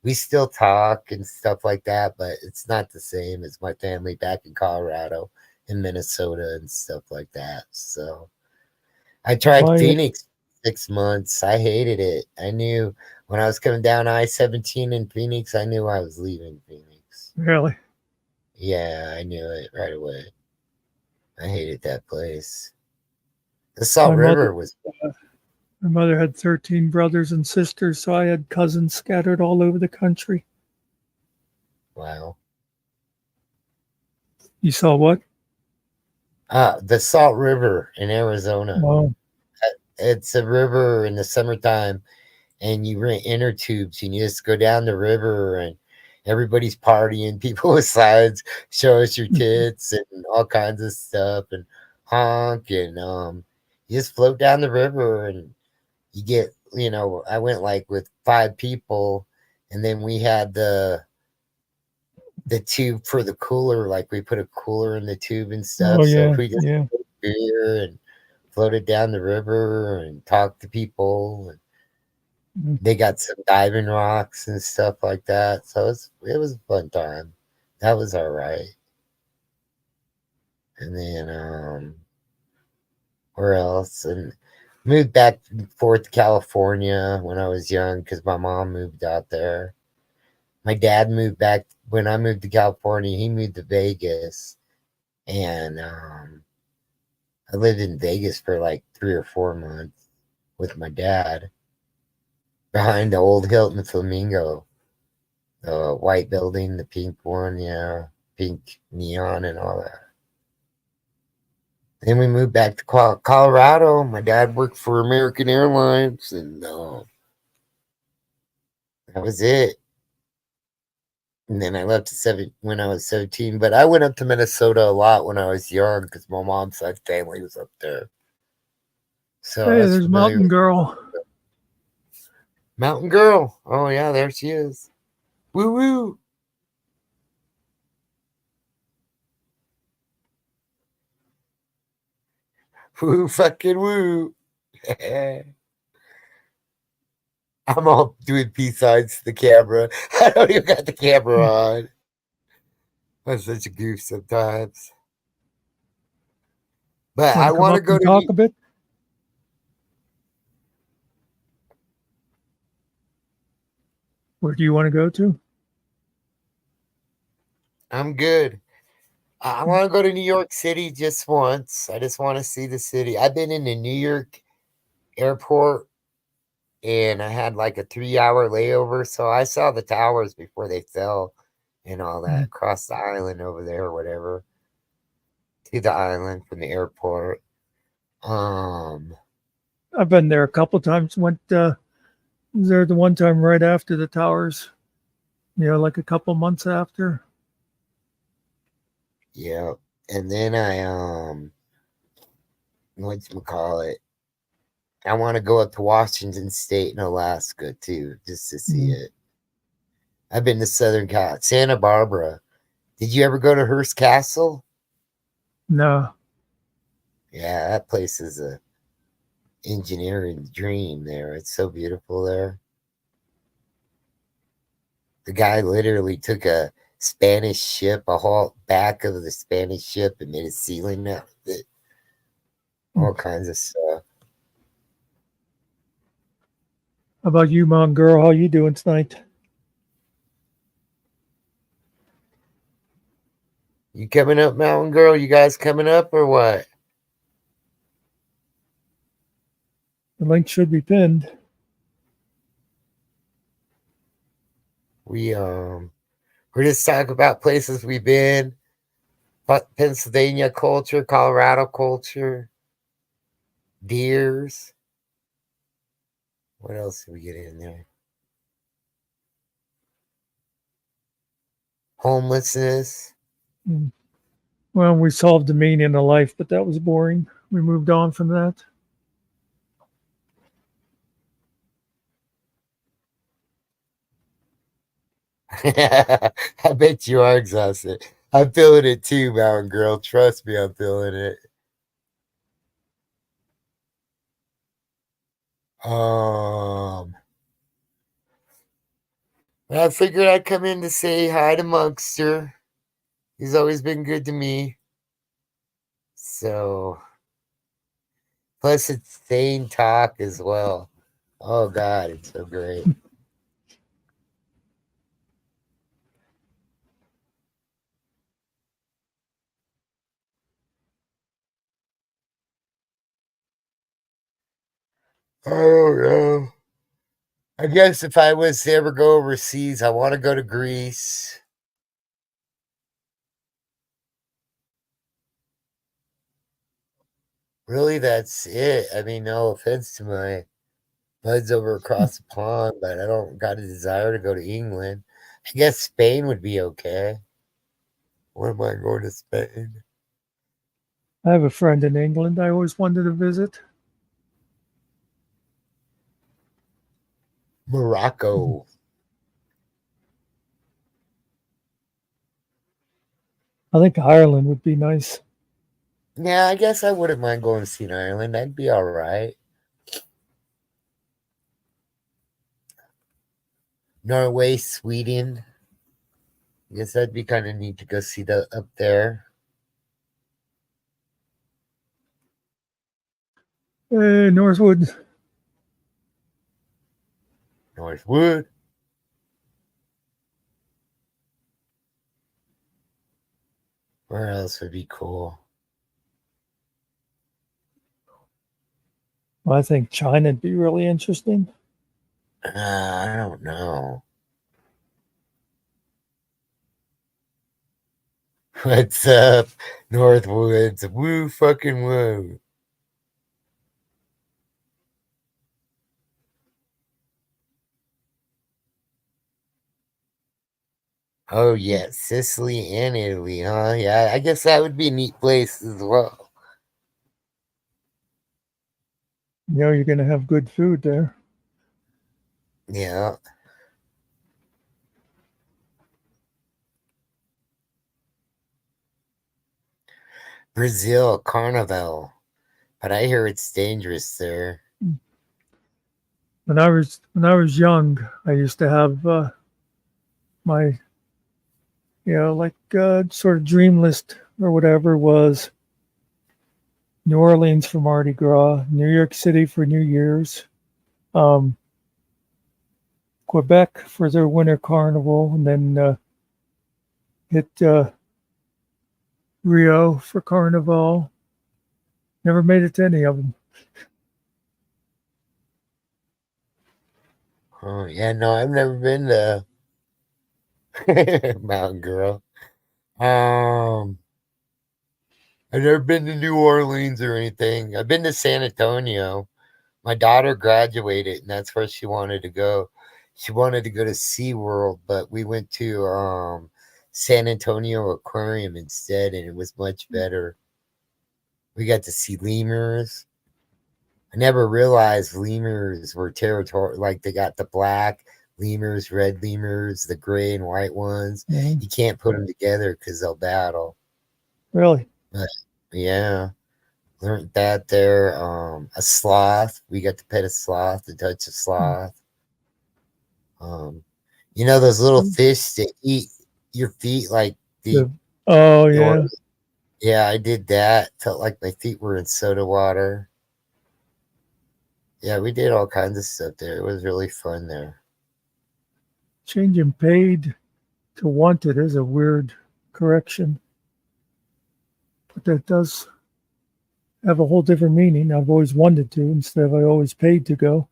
we still talk and stuff like that, but it's not the same as my family back in Colorado and Minnesota and stuff like that. So I tried my Phoenix 6 months. I hated it. I knew when I was coming down I-17 in Phoenix, I knew I was leaving Phoenix. Really? Yeah, I knew it right away. I hated that place. The Salt My mother, River was my mother had 13 brothers and sisters, so I had cousins scattered all over the country. wow. You saw what? The Salt River in Arizona. Oh, It's a river in the summertime, and you rent inner tubes, and you just go down the river, and everybody's partying. People with signs, show us your tits, and all kinds of stuff, and honk, and you just float down the river, and you get, I went like with 5 people, and then we had the tube for the cooler, like we put a cooler in the tube and oh stuff. So yeah, we just yeah. drank beer and floated down the river and talked to people. And Mm. they got some diving rocks and stuff like that. So it was a fun time. That was all right. And then where else? And moved back and forth to California when I was young because my mom moved out there. My dad moved back when I moved to California. He moved to Vegas, and I lived in Vegas for like 3 or 4 months with my dad behind the old Hilton Flamingo, the white building, the pink one, yeah, pink neon and all that. Then we moved back to Colorado. My dad worked for American Airlines, and that was it. And then I left when I was 17. But I went up to Minnesota a lot when I was young because my mom's side family was up there. So I Hey, was there's familiar Mountain with Girl. Mountain Girl. Oh, yeah, there she is. Woo woo. Woo fucking woo. I'm all doing peace signs to the camera. I don't even got the camera Hmm. on. I'm such a goof sometimes. But Want I to come want to up go and to talk a bit? Where do you want to go to? I'm good. I want to go to New York City just once. I just want to see the city. I've been in the New York airport and I had like a 3 hour layover. So I saw the towers before they fell and all that Mm. across the island over there or whatever to the island from the airport. Um, I've been there a couple times. Went was there the one time right after the towers. Like a couple months after. yeah. And then I, whatchamacallit, I want to go up to Washington State and Alaska too, just to see Mm. it. I've been to Southern Cal, Santa Barbara. Did you ever go to Hearst Castle? No. Yeah, that place is a engineering dream there. It's so beautiful there. The guy literally took a Spanish ship, a whole back of the Spanish ship, and made a ceiling out of it. Mm. All kinds of stuff. How about you, Mountain Girl? How you doing tonight? You coming up, Mountain Girl? You guys coming up or what? The link should be pinned. We we're just talking about places we've been, Pennsylvania culture, Colorado culture, deers. What else did we get in there? Homelessness. Mm. Well, we solved the meaning of life, but that was boring. We moved on from that. I bet you are exhausted. I'm feeling it too, Mountain Girl. Trust me, I'm feeling it. Um, I figured I'd come in to say hi to Monkster. He's always been good to me. So Plus, it's sane talk as well. Oh God, it's so great. I don't know. I guess if I was to ever go overseas, I want to go to Greece. Really, that's it. I mean, no offense to my buds over across the pond, but I don't got a desire to go to England. I guess Spain would be okay. When am I going to Spain? I have a friend in England I always wanted to visit. Morocco. I think Ireland would be nice. Yeah, I guess I wouldn't mind going to see Ireland. That'd be all right. Norway, Sweden. I guess that'd be kind of neat to go see the up there. Northwood. Northwood. Where else would be cool? I think China'd be really interesting. I don't know. What's up, Northwoods? Woo fucking woo. Oh yeah, Sicily and Italy, huh? Yeah, I guess that would be a neat place as well. You know, you're going to have good food there. Yeah. Brazil, Carnival. But I hear it's dangerous there. When I was young, I used to have my like sort of dream list or whatever was New Orleans for Mardi Gras, New York City for New Year's, um, Quebec for their winter carnival, and then hit Rio for Carnival. Never made it to any of them. Oh yeah, no, I've never been to Mountain Girl. Um, I've never been to New Orleans or anything. I've been to San Antonio. My daughter graduated, and that's where she wanted to go. She wanted to go to SeaWorld, but we went to San Antonio Aquarium instead, and it was much better. We got to see lemurs. I never realized lemurs were territorial. Like they got the black lemurs, red lemurs, the gray and white ones. Mhm. You can't put them together because they'll battle. Really? But yeah, learned that there. A sloth. We got to pet a sloth, to touch a sloth. Um, you know those little fish that eat your feet, like the The, oh your. yeah, Yeah, I did that. Felt like my feet were in soda water. Yeah, we did all kinds of stuff there. It was really fun there. changing paid to wanted is a weird correction, but that does have a whole different meaning. I've always wanted to instead of I always paid to go.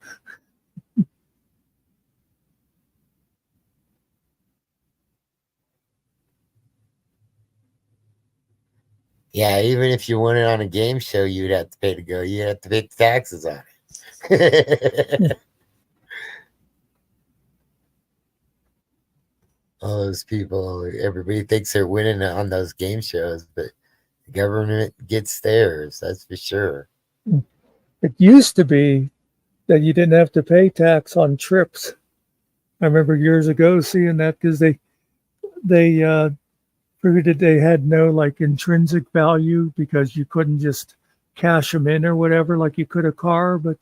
Yeah, even if you won it on a game show, you'd have to pay to go. You'd have to pay taxes on it. All those people, everybody thinks they're winning on those game shows, but the government gets theirs, that's for sure. It used to be that you didn't have to pay tax on trips. I remember years ago seeing that because they figured they had no like intrinsic value because you couldn't just cash them in or whatever like you could a car. But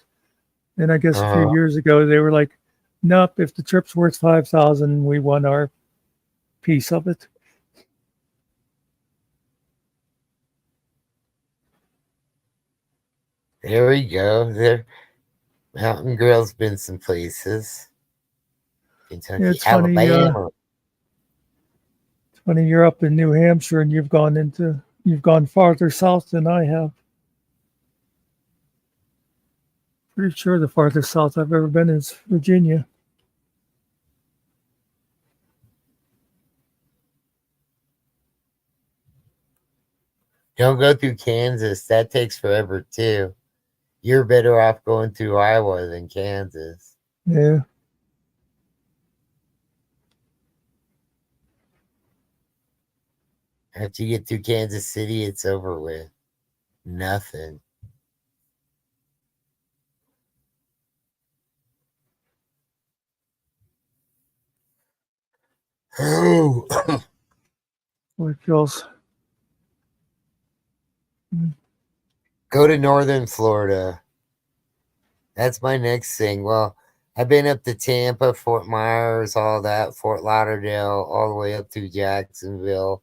then I guess a few Uh, years ago they were like, nope, if the trip's worth 5,000, we won our piece of it. There we go. There, Mountain Grill's been some places. Yeah, Kentucky, it's funny. Alabama. It's funny you're up in New Hampshire and you've gone farther south than I have. Pretty sure the farthest south I've ever been is Virginia. Don't go through Kansas. That takes forever too. You're better off going through Iowa than Kansas. Yeah. After you get through Kansas City, it's over with. Nothing. Oh, What else? go to northern Florida. That's my next thing. Well, I've been up to Tampa, Fort Myers, all that, Fort Lauderdale, all the way up through Jacksonville,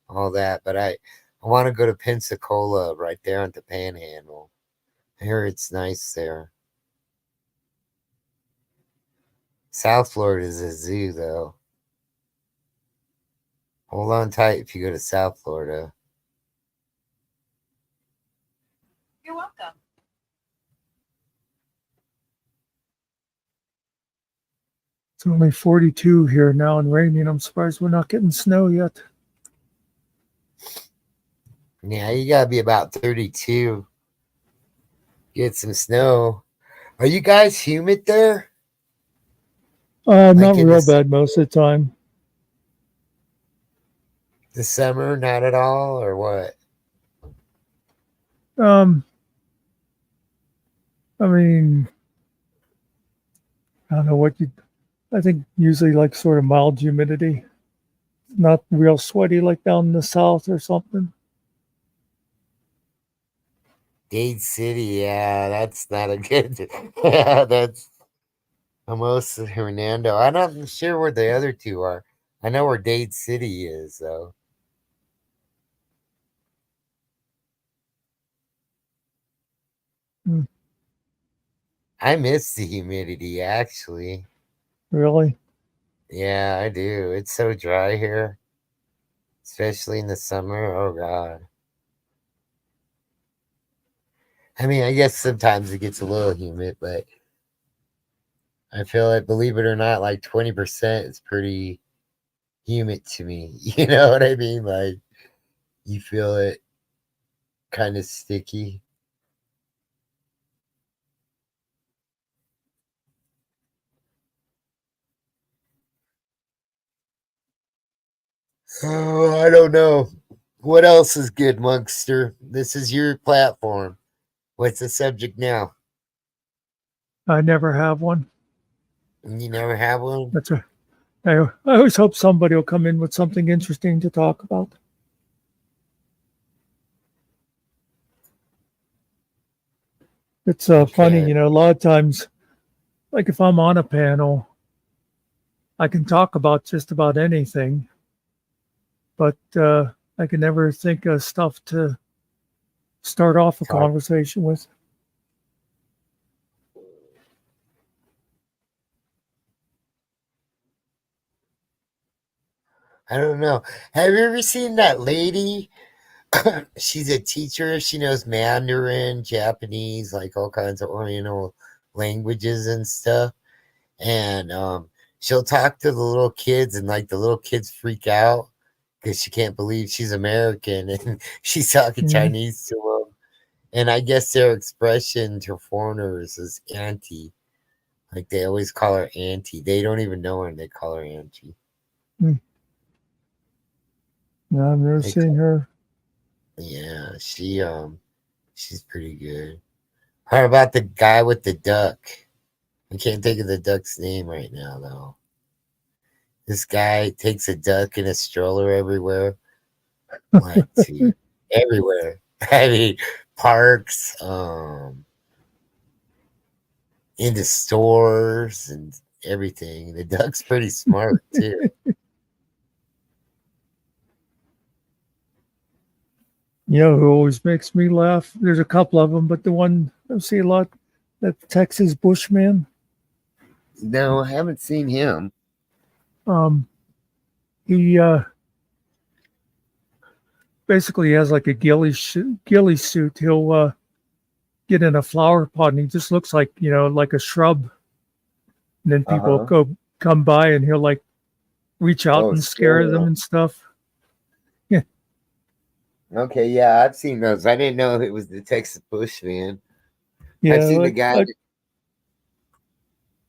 all that. But I want to go to Pensacola right there on the Panhandle. I hear it's nice there. South Florida is a zoo, though. Hold on tight if you go to South Florida. You're welcome. It's only 42 here now and raining. I'm surprised we're not getting snow yet. Yeah, you gotta be about 32. Get some snow. Are you guys humid there? Not Like in real bad most of the time. the summer, not at all, or what? Um, I mean, I don't know what you. I think usually like sort of mild humidity, not real sweaty like down in the south or something. Dade City, yeah, that's not a good. Yeah, that's almost Hernando. I'm not sure where the other two are. I know where Dade City is, though. Hmm, I miss the humidity, actually. really? Yeah, I do. It's so dry here, especially in the summer. Oh, God. I mean, I guess sometimes it gets a little humid, but I feel like, believe it or not, like 20% is pretty humid to me. You know what I mean? Like, you feel it kind of sticky. Oh, I don't know. What else is good, Monkster? This is your platform. What's the subject now? I never have one. You never have one? That's a. I always hope somebody will come in with something interesting to talk about. It's funny, Okay. a lot of times, like if I'm on a panel, I can talk about just about anything, but I can never think of stuff to start off a Talk. conversation with. I don't know. Have you ever seen that lady? She's a teacher. She knows Mandarin, Japanese, like all kinds of Oriental languages and stuff. And she'll talk to the little kids, and like the little kids freak out because she can't believe she's American and she's talking Mm, Chinese to them. And I guess their expression to foreigners is auntie. Like they always call her auntie. They don't even know her and they call her auntie. mm. No, I've never They seen call, her. yeah, she's pretty good. How about the guy with the duck? I can't think of the duck's name right now though. This guy takes a duck in a stroller everywhere. Like to everywhere. I mean parks, into stores and everything. The duck's pretty smart too. You know who always makes me laugh? There's a couple of them, but the one I see a lot, that Texas Bushman. No, I haven't seen him. He basically has like a ghillie suit. He'll get in a flower pot, and he just looks like like a shrub. And then people come by, and he'll like reach out and scare them and stuff. Yeah. Okay, yeah, I've seen those. I didn't know it was the Texas Bushman. Yeah, I've seen the guy.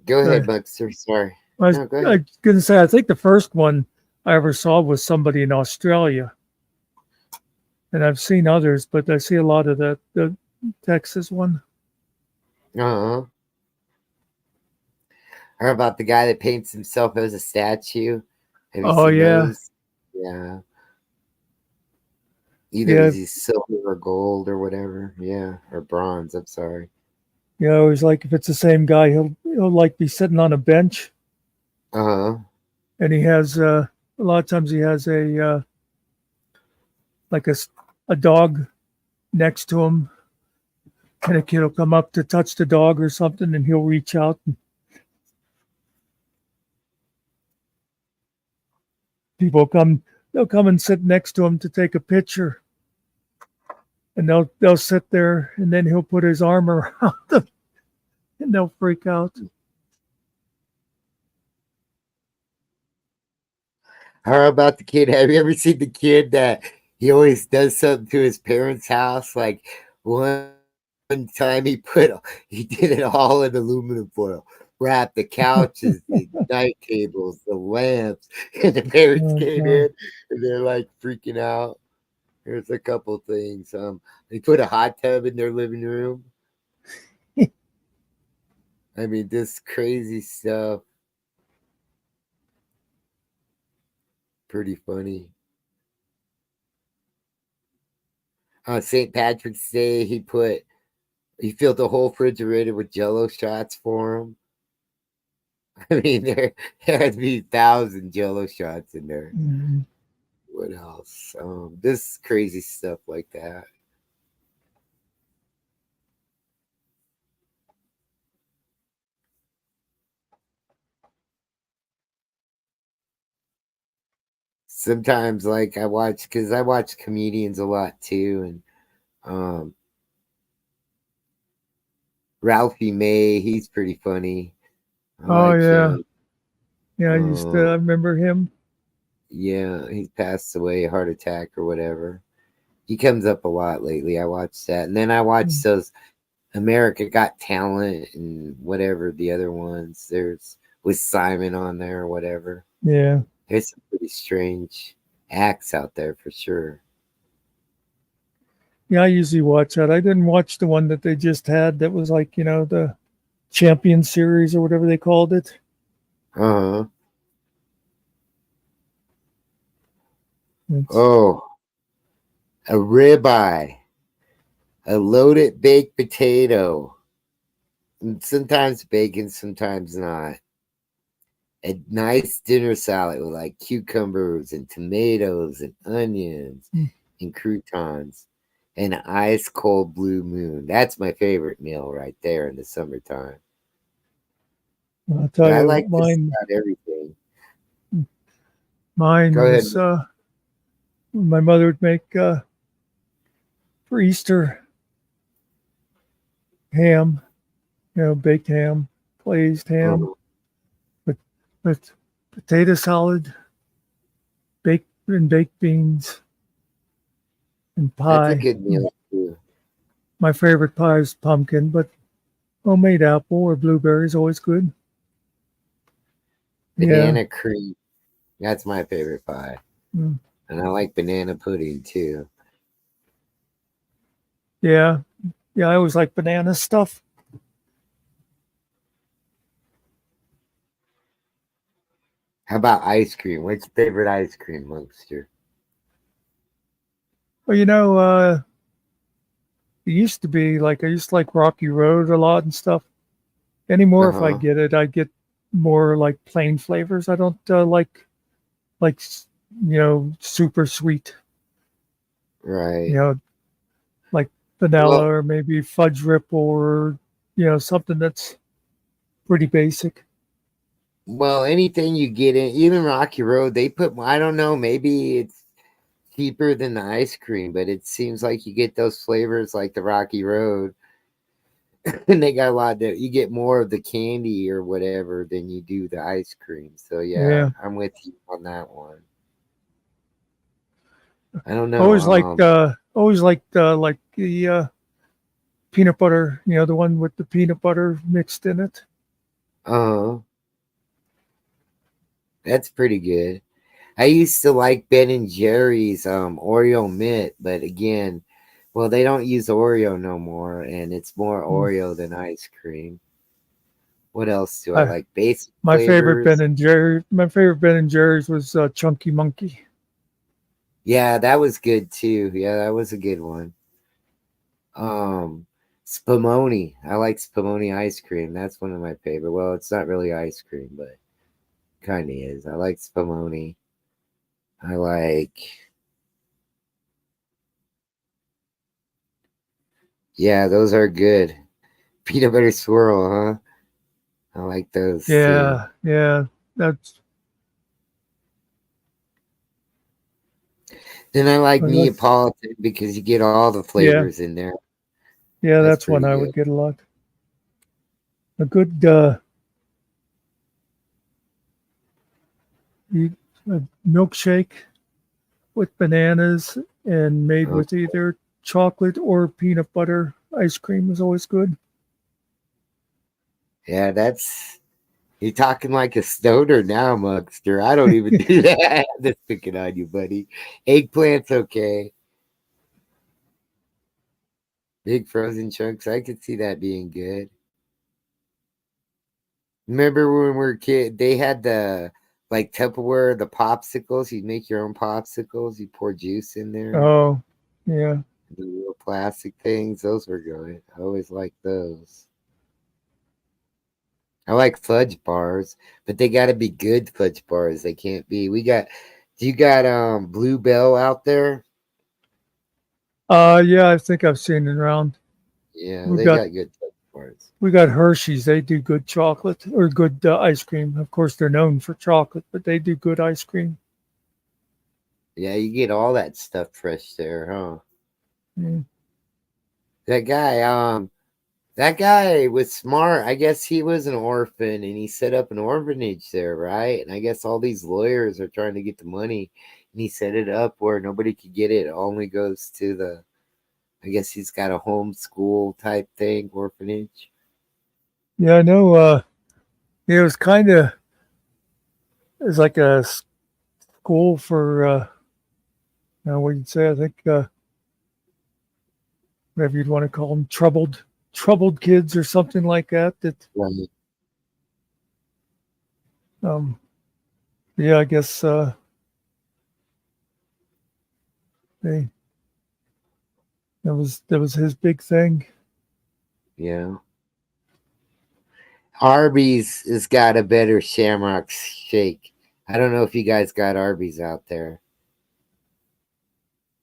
Go ahead, Buckster. Sorry. I was going to say, I think the first one I ever saw was somebody in Australia. And I've seen others, but I see a lot of the Texas one. Or about the guy that paints himself as a statue. Have you seen those? Yeah. Either he's silver or gold or whatever. Yeah. Or bronze. I'm sorry. Yeah, always like if it's the same guy, he'll like be sitting on a bench. And he has a lot of times he has a like a dog next to him, and a kid will come up to touch the dog or something, and he'll reach out. And they'll come and sit next to him to take a picture, and they'll sit there, and then he'll put his arm around them, and they'll freak out. How about the kid? Have you ever seen the kid that he always does something to his parents' house? Like one time he did it all in aluminum foil, wrapped the couches, the night tables, the lamps, and the parents came in and they're like freaking out. There's a couple things. They put a hot tub in their living room. I mean, this crazy stuff. Pretty funny. On St. Patrick's Day, he filled the whole refrigerator with Jello shots for him. I mean, there had to be 1,000 Jello shots in there. Mm-hmm. What else? This crazy stuff like that. Sometimes, like I watch comedians a lot too, and Ralphie May, he's pretty funny. I remember him. Yeah, he passed away, heart attack or whatever. He comes up a lot lately. I watched that, and then I watched those America Got Talent and whatever the other ones. There's with Simon on there or whatever. Yeah, there's some pretty strange acts out there for sure. Yeah, I usually watch that. I didn't watch the one that they just had that was like, the Champion Series or whatever they called it. A ribeye, a loaded baked potato, and sometimes bacon, sometimes not. A nice dinner salad with like cucumbers and tomatoes and onions and croutons. And an ice cold blue moon. That's my favorite meal right there in the summertime. I'll tell you, I like mine, just about everything. Mine was my mother would make for Easter ham, baked ham, glazed ham, with potato salad, baked beans. And pie. That's a good meal too. My favorite pie is pumpkin, but homemade apple or blueberry is always good. Banana cream. That's my favorite pie. Mm. And I like banana pudding too. Yeah. Yeah, I always like banana stuff. How about ice cream? What's your favorite ice cream, Monster? Well, it used to be like I used to like Rocky Road a lot and stuff. Anymore, if I get it, I get more like plain flavors. I don't like super sweet. Right. vanilla Well, or maybe fudge ripple or something that's pretty basic. well, anything you get in, even Rocky Road, they put. I don't know. Maybe it's cheaper than the ice cream, but it seems like you get those flavors like the Rocky Road, and they got a lot that you get more of the candy or whatever than you do the ice cream. So yeah, Yeah, I'm with you on that one. I don't know. like the peanut butter, the one with the peanut butter mixed in it. Uh, that's pretty good. I used to like Ben and Jerry's Oreo mint, but again, well, they don't use Oreo no more, and it's more Mm. Oreo than ice cream. What else do I I, like? Basic flavors. My favorite Ben and Jerry's was Chunky Monkey. Yeah, that was good too. Yeah, that was a good one. Um, Spumoni. I like Spumoni ice cream. That's one of my favorite. Well, it's not really ice cream, but kind of is. I like Spumoni. I like. Yeah, those are good. Peanut butter swirl, huh? I like those too. Yeah, yeah, that's Then I like well, that's Neapolitan because you get all the yeah, flavors in there. yeah, That's that's one pretty I good. would get a lot. A good you- a milkshake with bananas and made Oh, with either chocolate or peanut butter ice cream is always good. yeah, that's you're talking like a stoner now, Mugster. I don't even do that. I'm just picking on you, buddy. Eggplant's okay. Big frozen chunks. I could see that being good. Remember when we were kid? They had the like Tupperware, the popsicles. You'd make your own popsicles. You pour juice in there. Oh, yeah. The little plastic things. Those were good. I always liked those. I like fudge bars, but they got to be good fudge bars. They can't be. Do you got Bluebell out there? Yeah, I think I've seen it around. Yeah, We've they got got good fudge bars. we got Hershey's. They do good chocolate or good ice cream. Of course, they're known for chocolate, but they do good ice cream. Yeah, you get all that stuff fresh there, huh? Mm. That guy, that guy was smart. I guess he was an orphan and he set up an orphanage there, right? And I guess all these lawyers are trying to get the money and he set it up where nobody could get it. It only goes to the, I guess he's got a homeschool type thing, orphanage. Yeah, I know. It was kind of it's like a school for what you'd say. I think whatever you'd want to call them, troubled kids or something like that. That Right. um, yeah, I guess they that was his big thing. Yeah. Arby's has got a better shamrock shake. I don't know if you guys got Arby's out there.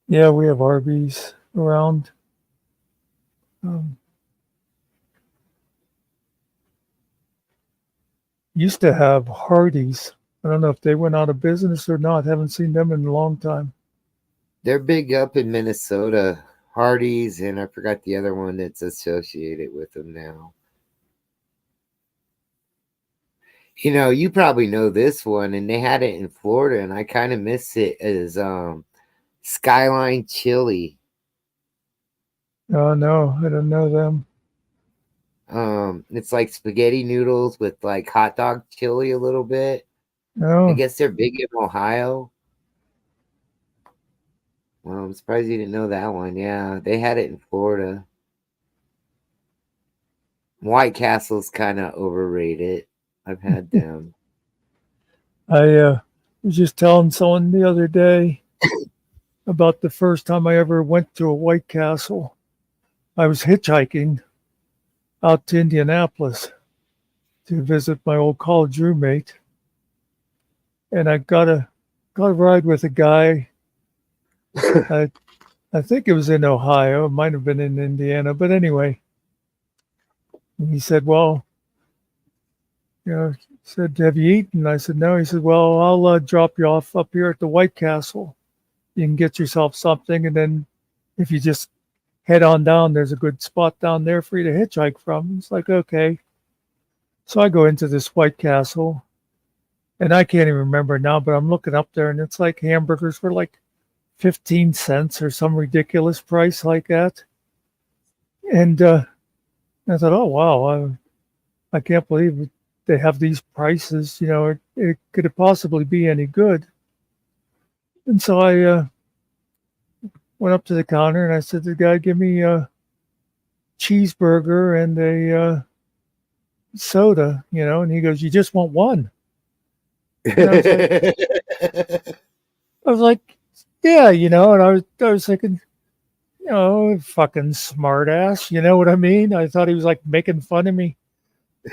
Yeah, we have Arby's around. Um, used to have Hardee's. I don't know if they went out of business or not. Haven't seen them in a long time. They're big up in Minnesota. Hardee's, and I forgot the other one that's associated with them now. You know, you probably know this one, and they had it in Florida, and I kind of miss it as Skyline Chili. Oh no, I don't know them. It's like spaghetti noodles with like hot dog chili a little bit. I No, guess they're big in Ohio. Well, I'm surprised you didn't know that one. Yeah, they had it in Florida. White Castle's kind of overrated. I've had them. I was just telling someone the other day about the first time I ever went to a White Castle. I was hitchhiking out to Indianapolis to visit my old college roommate, and I got a ride with a guy. I I think it was in Ohio. It might have been in Indiana. But anyway, he said, well, he said, have you eaten? I said, no. He said, well, I'll drop you off up here at the White Castle. You can get yourself something. And then if you just head on down, there's a good spot down there for you to hitchhike from. It's like, okay. So I go into this White Castle, and I can't even remember now, but I'm looking up there, and it's like hamburgers for like 15 cents or some ridiculous price like that. And I thought, oh, wow, I can't believe they have these prices. Could it possibly be any good? And so I went up to the counter, and I said to the guy, give me a cheeseburger and a soda, and he goes, you just want one? And I was like, yeah, and I was thinking, fucking smart ass, you know what I mean? I thought he was like making fun of me.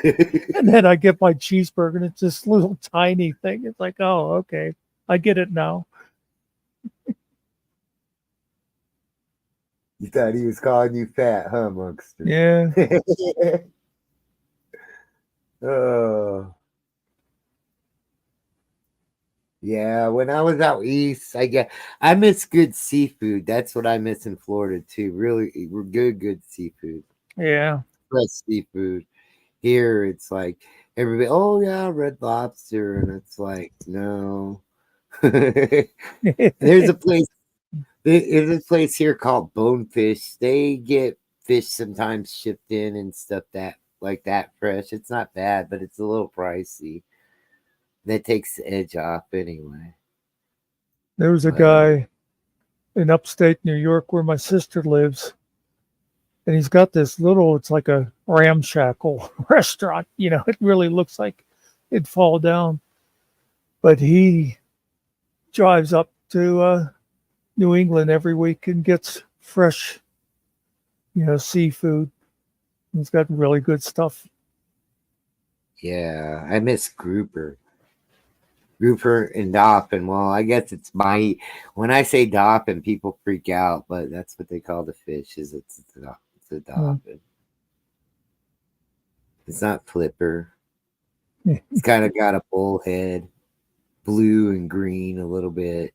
And then I get my cheeseburger, and it's this little tiny thing. It's like, oh, okay, I get it now. You thought he was calling you fat, huh, Monkster? Yeah. Oh. Yeah, when I was out east, I miss good seafood. That's what I miss in Florida too. Really good seafood. Yeah. Fresh seafood. Here it's like everybody, oh yeah, Red Lobster, and it's like, no. There's a place here called Bonefish. They get fish sometimes shipped in and stuff that fresh. It's not bad, but it's a little pricey. That takes the edge off anyway. There was a guy in upstate New York where my sister lives, and he's got this little, it's like a ramshackle restaurant. It really looks like it'd fall down. But he drives up to New England every week and gets fresh, seafood. He's got really good stuff. Yeah, I miss grouper and dolphin. Well, I guess it's when I say dolphin, people freak out, but that's what they call the fish. It's a dolphin. It's not flipper. It's kind of got a bull head, blue and green a little bit.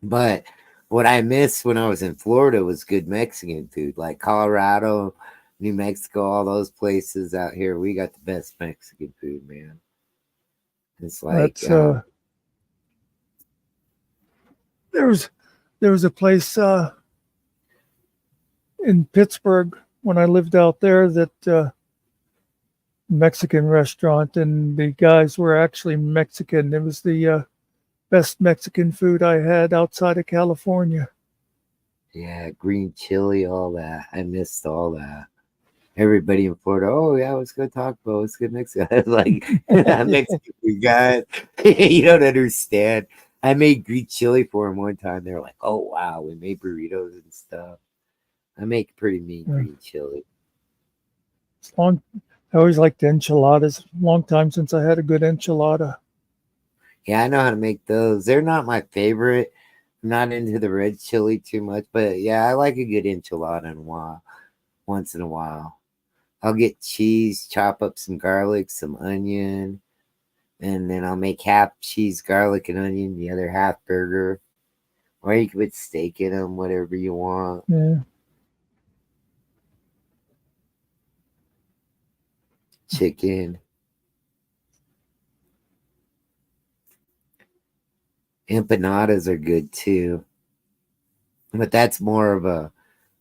But what I missed when I was in Florida was good Mexican food, like Colorado, New Mexico, all those places out here. We got the best Mexican food, man. It's like there was a place in Pittsburgh when I lived out there that Mexican restaurant, and the guys were actually Mexican. It was the best Mexican food I had outside of California. Yeah, green chili, all that. I missed all that. Everybody in Florida, oh yeah, let's go Taco. Let's get Mexican. I was like, Mexican food guys, you don't understand. I made green chili for them one time. They're like, oh wow, we made burritos and stuff. I make pretty mean green chili. I always liked enchiladas. Long time since I had a good enchilada. Yeah, I know how to make those. They're not my favorite. I'm not into the red chili too much, but yeah, I like a good enchilada once in a while. I'll get cheese, chop up some garlic, some onion, and then I'll make half cheese, garlic, and onion, the other half burger. Or you can put steak in them, whatever you want. Yeah. Chicken. Empanadas are good too. But that's more of a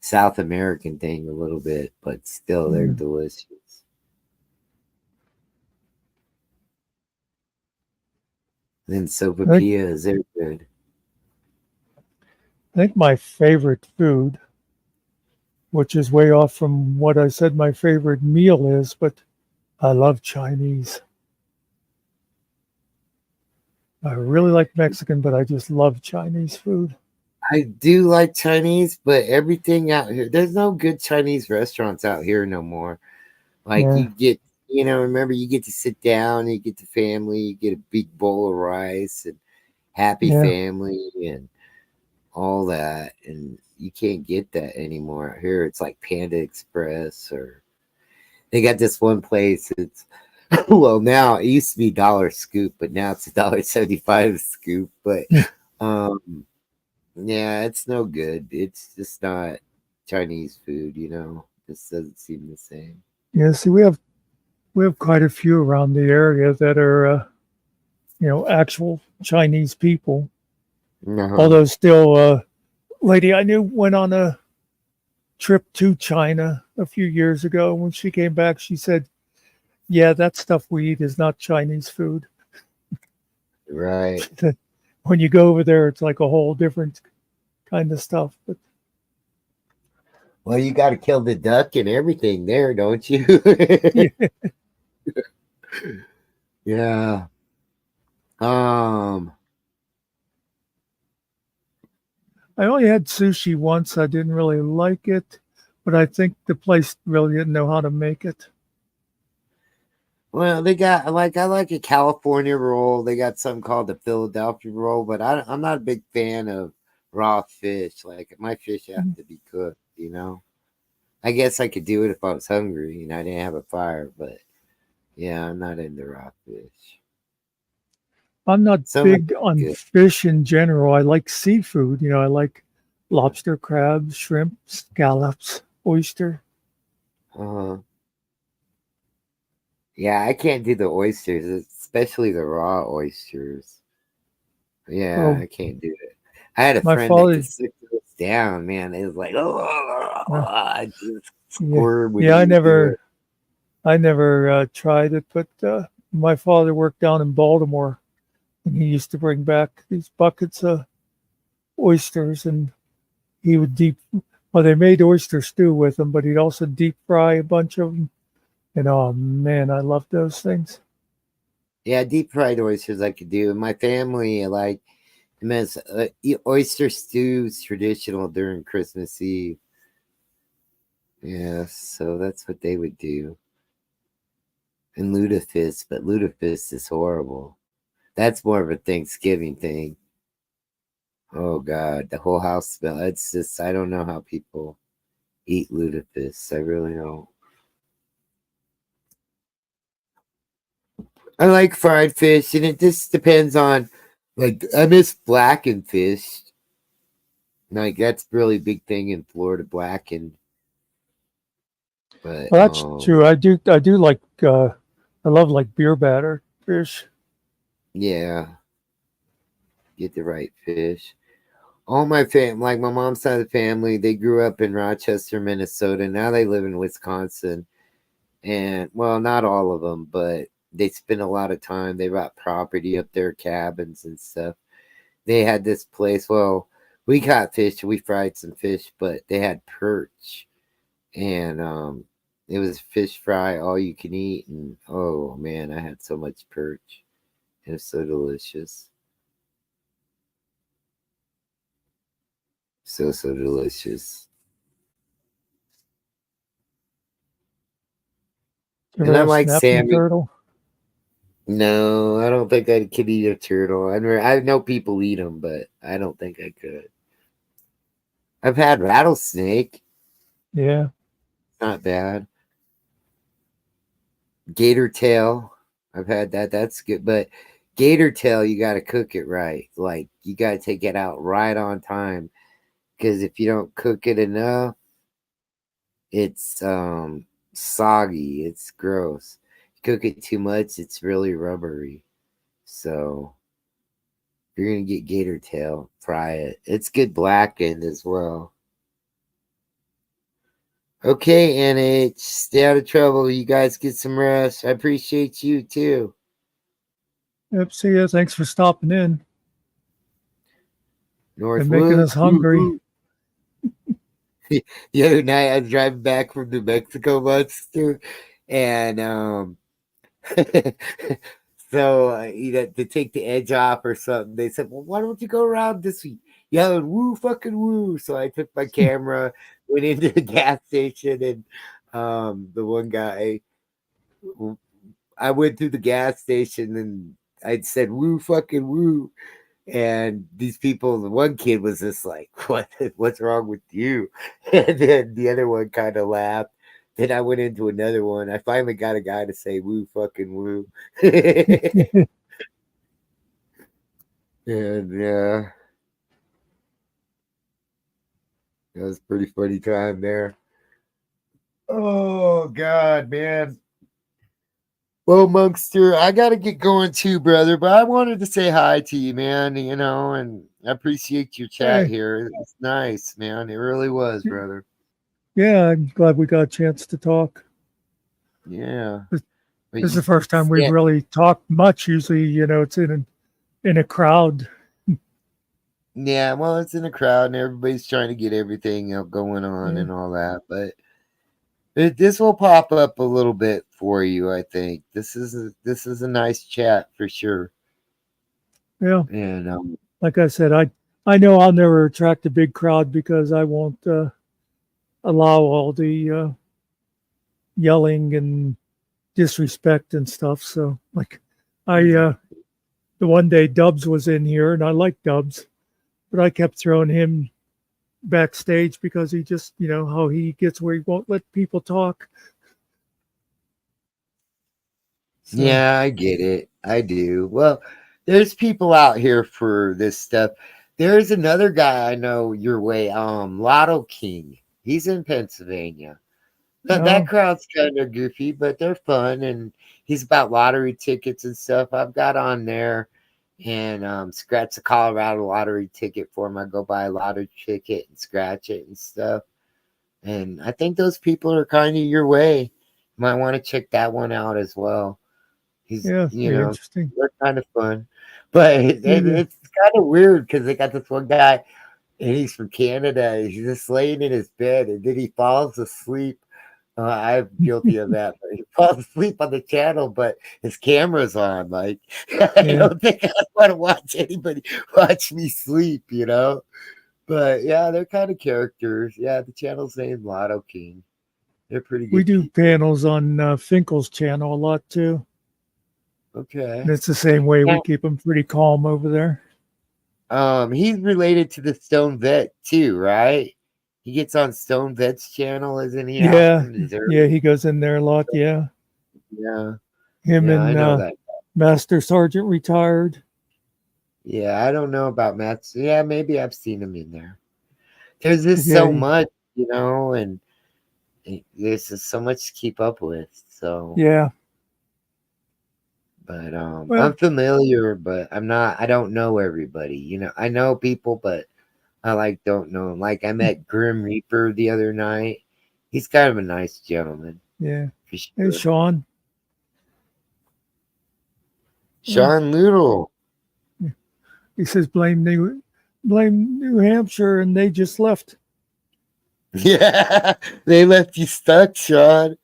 South American thing a little bit, but still they're delicious. Then sopapillas, they're good. I think my favorite food, which is way off from what I said my favorite meal is, but I love Chinese. I really like Mexican, but I just love Chinese food. I do like Chinese, but everything out here, there's no good Chinese restaurants out here no more. Like you get, remember you get to sit down, you get the family, you get a big bowl of rice and happy family, and all that, and you can't get that anymore. Here it's like Panda Express, or they got this one place. It's well, now it used to be dollar scoop, but now it's $1.75 a scoop. But um, yeah, it's no good. It's just not Chinese food, you know. This doesn't seem the same. Yeah, see, we have quite a few around the area that are, actual Chinese people. Uh-huh. Although still, lady I knew went on a trip to China a few years ago. When she came back, she said, "Yeah, that stuff we eat is not Chinese food." Right. When you go over there, it's like a whole different kind of stuff. But Well, you got to kill the duck and everything there, don't you? yeah, Yeah. Um. I only had sushi once. I didn't really like it, but I think the place really didn't know how to make it. Well, they got I like a California roll. They got something called the Philadelphia roll, but I'm not a big fan of raw fish. Like my fish have to be cooked. You know. I guess I could do it if I was hungry and I didn't have a fire, but yeah, I'm not into raw fish. I'm not Some big are on good. fish in general. I like seafood. I like lobster, crabs, shrimp, scallops, oyster. Uh, yeah, I can't do the oysters, especially the raw oysters. Yeah, Well, I can't do it. I had a my friend that could father, stick those down, man. It was like, oh, uh, I just yeah, squirm when yeah, he would do it. I never tried it, but my father worked down in Baltimore, and he used to bring back these buckets of oysters, and he would well, they made oyster stew with them, but he'd also deep fry a bunch of them. And oh man, I love those things. Yeah, deep fried oysters I could do. In my family, like, miss oyster stew is traditional during Christmas Eve. Yeah, so that's what they would do. And lutefisk, but lutefisk is horrible. That's more of a Thanksgiving thing. Oh God, the whole house smell. It's just I don't know how people eat lutefisk. I really don't. I like fried fish, and it just depends on. Like I miss blackened fish. Like that's really big thing in Florida, blackened. But Well, that's true. I do like. I love like beer batter fish. yeah, get the right fish. All my like my mom's side of the family, they grew up in Rochester, Minnesota. Now they live in Wisconsin, and well, not all of them, but they spend a lot of time. They bought property up there, cabins and stuff. They had this place. Well, we caught fish, we fried some fish, but they had perch, and it was fish fry, all you can eat, and oh man, I had so much perch. It was so delicious, so delicious. You And ever I have like snapping Sammy. turtle? No, I don't think I could eat a turtle. I know people eat them, but I don't think I could. I've had rattlesnake. Yeah. Not bad. Gator tail. I've had that. That's good. But gator tail, you got to cook it right. Like, you got to take it out right on time. Because if you don't cook it enough, it's soggy. It's gross. Cook it too much, it's really rubbery. So if you're gonna get gator tail, fry it. It's good blackened as well. Okay, NH, stay out of trouble. You guys get some rest. I appreciate you too. Yep. See ya. Thanks for stopping in and making us Northwoods. Woo hungry. hoo. The other night I was driving back from New Mexico monster, and so to take the edge off or something, they said, "Well, why don't you go around this week yelling woo fucking woo?" So I took my camera, went into the gas station, and the one guy, I went through the gas station and I said woo fucking woo, And these people, the one kid was just like, what's wrong with you? And then the other one kind of laughed. Then I went into another one. I finally got a guy to say woo fucking woo. And that was a pretty funny time there. Oh God, man. Well, Monkster, I got to get going too, brother. But I wanted to say hi to you, man. And I appreciate your chat Hey, here. It's nice, man. It really was, brother. yeah, I'm glad we got a chance to talk. Yeah. This But this is the first time we've yeah, really talked much. Usually, it's in a crowd. yeah. Well, it's in a crowd, and everybody's trying to get everything going on Yeah, and all that. But this will pop up a little bit for you, I think. This is a nice chat for sure. yeah. And Like I said, I know I'll never attract a big crowd because I won't allow all the yelling and disrespect and stuff. So, like, I the one day Dubs was in here, and I like Dubs, but I kept throwing him backstage because he just, how he gets where he won't let people talk. So, yeah, I get it. I do. Well, there's people out here for this stuff. There's another guy I know your way, Lotto King. He's in Pennsylvania. That no, crowd's kind of goofy, but they're fun, and he's about lottery tickets and stuff. I've got on there and scratch the Colorado lottery ticket for him. I go buy a lottery ticket and scratch it and stuff. And I think those people are kind of your way. You might want to check that one out as well. He's, yeah, be interesting. they're kind of fun, but Yeah, it's kind of weird because they got this one guy, and he's from Canada. He's just laying in his bed, and then he falls asleep. I'm guilty of that. But he falls asleep on the channel, but his camera's on. Like, I yeah. don't think I want to watch anybody watch me sleep. But yeah, they're kind of characters. Yeah, the channel's named Lotto King. They're pretty We good do people. panels on Finkel's channel a lot too. And Okay. it's the same way. We Now, keep them pretty calm over there. he's related to the Stone Vet too, right? He gets on Stone Vet's channel, isn't he? Yeah, Often, is there? yeah, he goes in there a lot. Yeah, Yeah, him yeah, I and know that. Master Sergeant retired. Yeah, I don't know about Matt. Yeah, maybe I've seen him in there. There's just Yeah, so much, and there's just so much to keep up with. So, yeah. but I'm Well, familiar, but I don't know everybody. I know people, but don't know 'em. Like I met Grim Reaper the other night. He's kind of a nice gentleman yeah. for Hey, sure. Sean. Uh, Sean Little. he says blame New Hampshire, and they just left. Yeah, they left you stuck, Sean.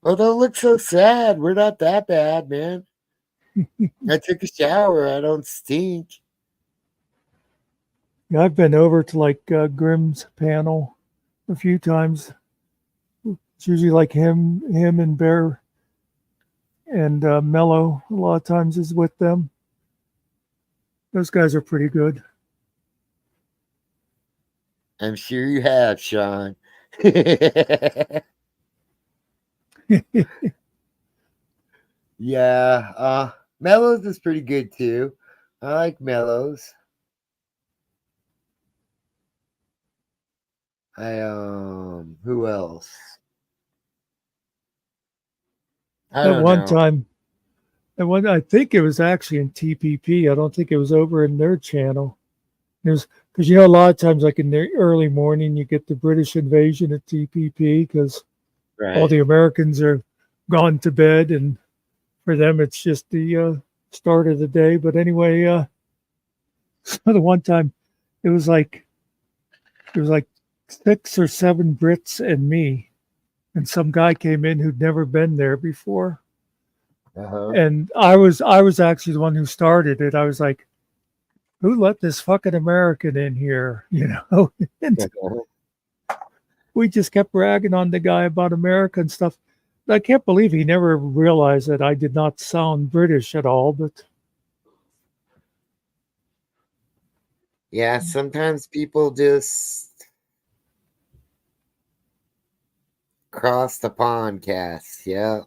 Oh, don't look so sad. We're not that bad, man. I took a shower. I don't stink. Yeah, I've been over to like Grimm's panel a few times. It's usually like him and Bear and Mello. A lot of times is with them. Those guys are pretty good. I'm sure you have, Sean. Yeah, Mellows is pretty good too. I like Mellows. Who else? I That don't one know. time, I think it was actually in TPP. I don't think it was over in their channel. It was because a lot of times, like in the early morning, you get the British invasion at TPP because all Right. the Americans are gone to bed, and for them it's just the start of the day. But anyway, so the one time it was like it was like 6 or 7 Brits and me, and some guy came in who'd never been there before, Uh-huh. and I was actually the one who started it. I was like, who let this fucking American in here? And we just kept ragging on the guy about America and stuff. I can't believe he never realized that I did not sound British at all. But Yeah, sometimes people just cross the pond, Cass. Yeah.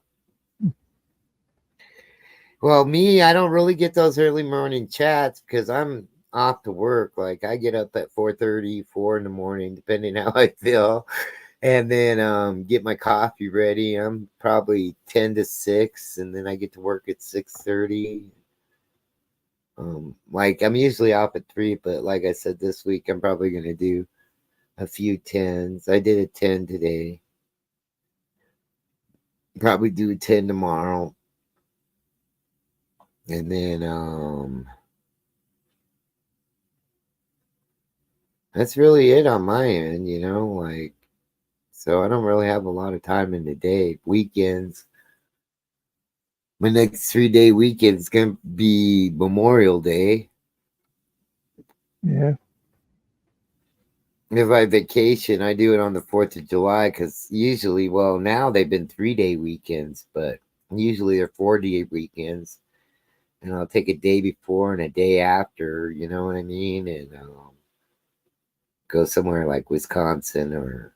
Well, me, I don't really get those early morning chats because I'm off to work. Like I get up at 4:30, 4 in the morning, depending how I feel. And then get my coffee ready. I'm probably 10 to 6, and then I get to work at 6:30. Like I'm usually off at 3, but like I said, this week I'm probably gonna do a few 10s. I did a 10 today. Probably do a 10 tomorrow. And then that's really it on my end, like so I don't really have a lot of time in the day. Weekends. My next 3-day weekend is gonna be Memorial Day. yeah, If I vacation, I do it on the 4th of July because usually, well, now they've been 3-day weekends, but usually they're 4-day weekends. And I'll take a day before and a day after, you know what I mean? And go somewhere like Wisconsin or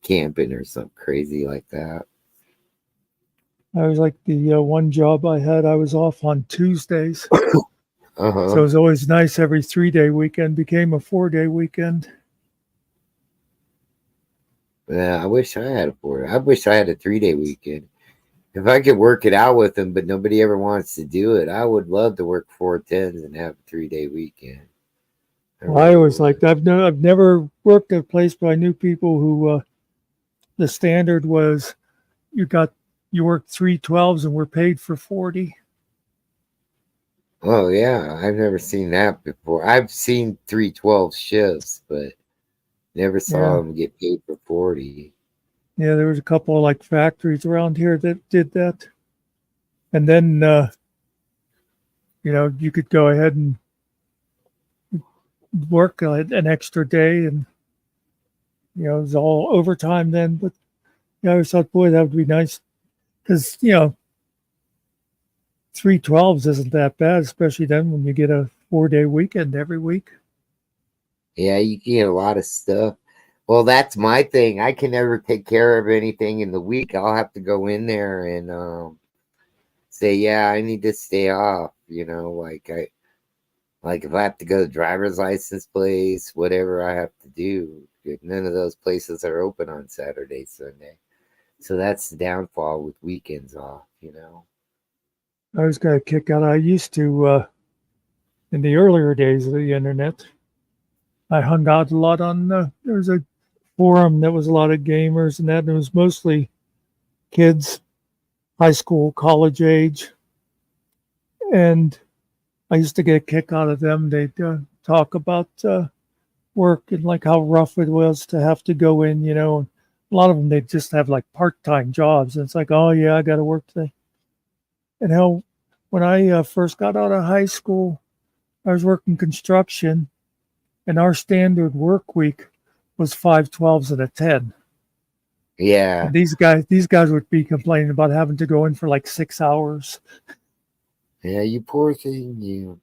camping or something crazy like that. I was like the one job I had. I was off on Tuesdays, so it Uh-huh. was always nice. Every 3-day weekend became a 4-day weekend. Yeah, I wish I had a 4. I wish I had a 3-day weekend. If I could work it out with them, but nobody ever wants to do it, I would love to work 4 10s and have a 3-day weekend. I Well, I really always would. liked. I've never worked at a place, but I knew people who the standard was you worked 3 12s and were paid for 40. Oh yeah, I've never seen that before. I've seen 312 shifts, but never saw Yeah, them get paid for 40. yeah. There was a couple of like factories around here that did that, and then you could go ahead and work an extra day, and it was all overtime then. But I always thought, boy, that would be nice because 3 12s isn't that bad, especially then when you get a 4-day weekend every week. Yeah, you can get a lot of stuff. Well, that's my thing. I can never take care of anything in the week. I'll have to go in there and say, yeah, I need to stay off. Like if I have to go to driver's license place, whatever I have to do. None of those places are open on Saturday, Sunday. So that's the downfall with weekends off. I was got a kick out. I used to in the earlier days of the internet. I hung out a lot on. There was a forum that was a lot of gamers and that. And it was mostly kids, high school, college age, and I used to get a kick out of them. They'd talk about work and like how rough it was to have to go in. A lot of them they just have like part-time jobs, and it's like, oh yeah, I got to work today. And how when I first got out of high school, I was working construction, and our standard work week was 5 12s and a 10. Yeah. And these guys would be complaining about having to go in for like 6 hours. Yeah, you poor thing, you.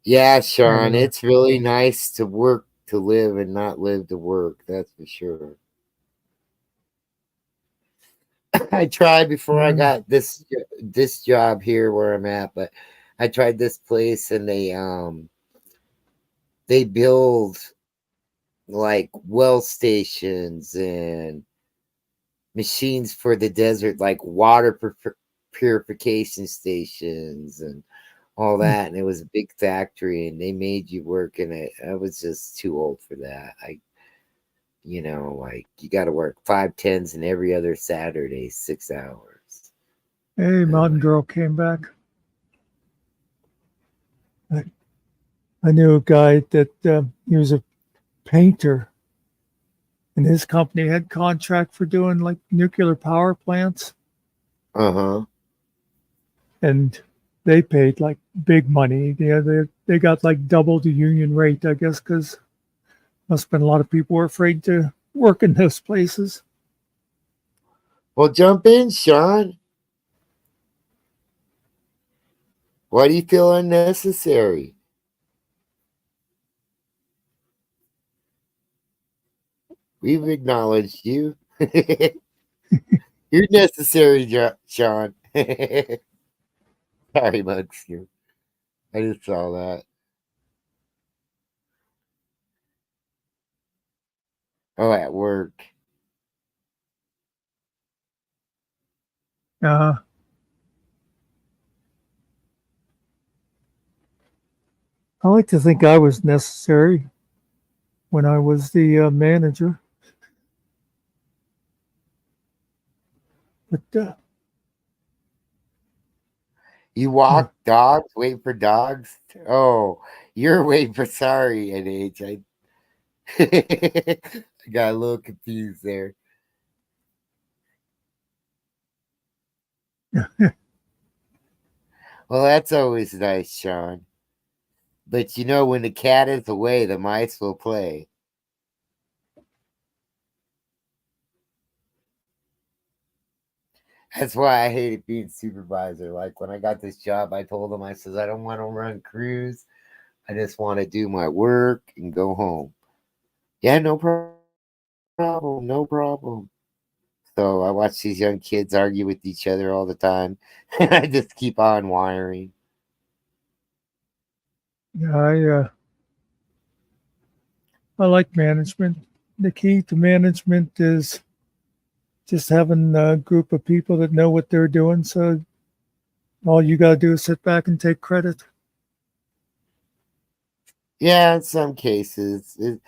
Yeah, Sean, Anyway, it's really nice to work to live and not live to work. That's for sure. I tried before I yeah. got this job here where I'm at, but I tried this place and they build like well stations and machines for the desert, like water purification stations and all Hmm. that. And it was a big factory and they made you work in it. I was just too old for that. Like you got to work 5 10s and every other Saturday, 6 hours. Hey, I'm Mountain like, Girl came back. I, I knew a guy that he was a painter, and his company had contract for doing like nuclear power plants, uh-huh. and they paid like big money. They got like double the union rate, I guess, because must have been a lot of people were afraid to work in those places. Well, jump in, Sean. Why do you feel unnecessary? We've acknowledged you. You're necessary, Sean. Sorry, Mugs. I just saw that. Oh, at work. Uh, I like to think I was necessary when I was the manager, but You walk dogs, wait for dogs. Oh, you're waiting for sorry, NH. I got a little confused there. Well, that's always nice, Sean. But you know, when the cat is away, the mice will play. That's why I hated being supervisor. Like when I got this job, I told them, I says, I don't want to run crews. I just want to do my work and go home. Yeah, no problem, no problem. So I watch these young kids argue with each other all the time. I just keep on wiring. yeah, I like management. The key to management is just having a group of people that know what they're doing. So all you got to do is sit back and take credit. Yeah, in some cases, it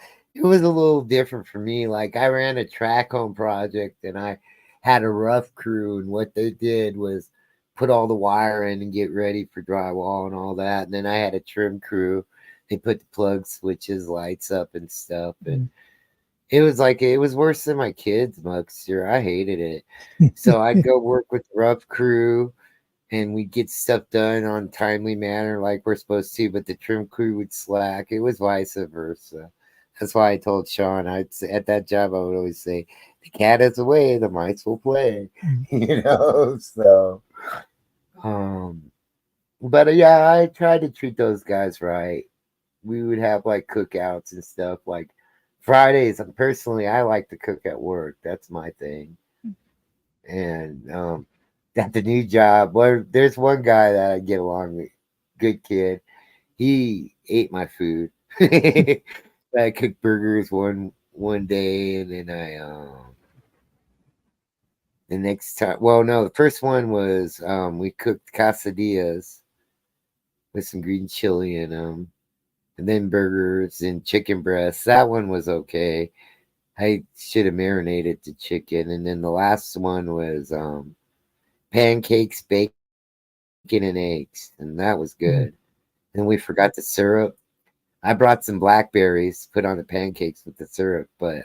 was a little different for me. Like I ran a track home project and I had a rough crew, and what they did was put all the wire in and get ready for drywall and all that. And then I had a trim crew. They put the plug switches, lights up and stuff. And it was like it was worse than my kids, Muckster. I hated it. So I'd go work with the rough crew and we'd get stuff done on timely manner like we're supposed to, but the trim crew would slack. It was vice versa. That's why I told Sean I'd say, at that job I would always say, the cat is away, the mice will play. You know, so but yeah, I tried to treat those guys right. We would have like cookouts and stuff like Fridays. Personally, I like to cook at work. That's my thing. And at the new job, well, there's one guy that I get along with, good kid. He ate my food. I cooked burgers one day, and then the next time. Well, no, the first one was we cooked quesadillas with some green chili in them, and then burgers and chicken breasts. That one was okay. I should have marinated the chicken, and then the last one was pancakes, bacon, and eggs, and that was good. And we forgot the syrup. I brought some blackberries, put on the pancakes with the syrup, but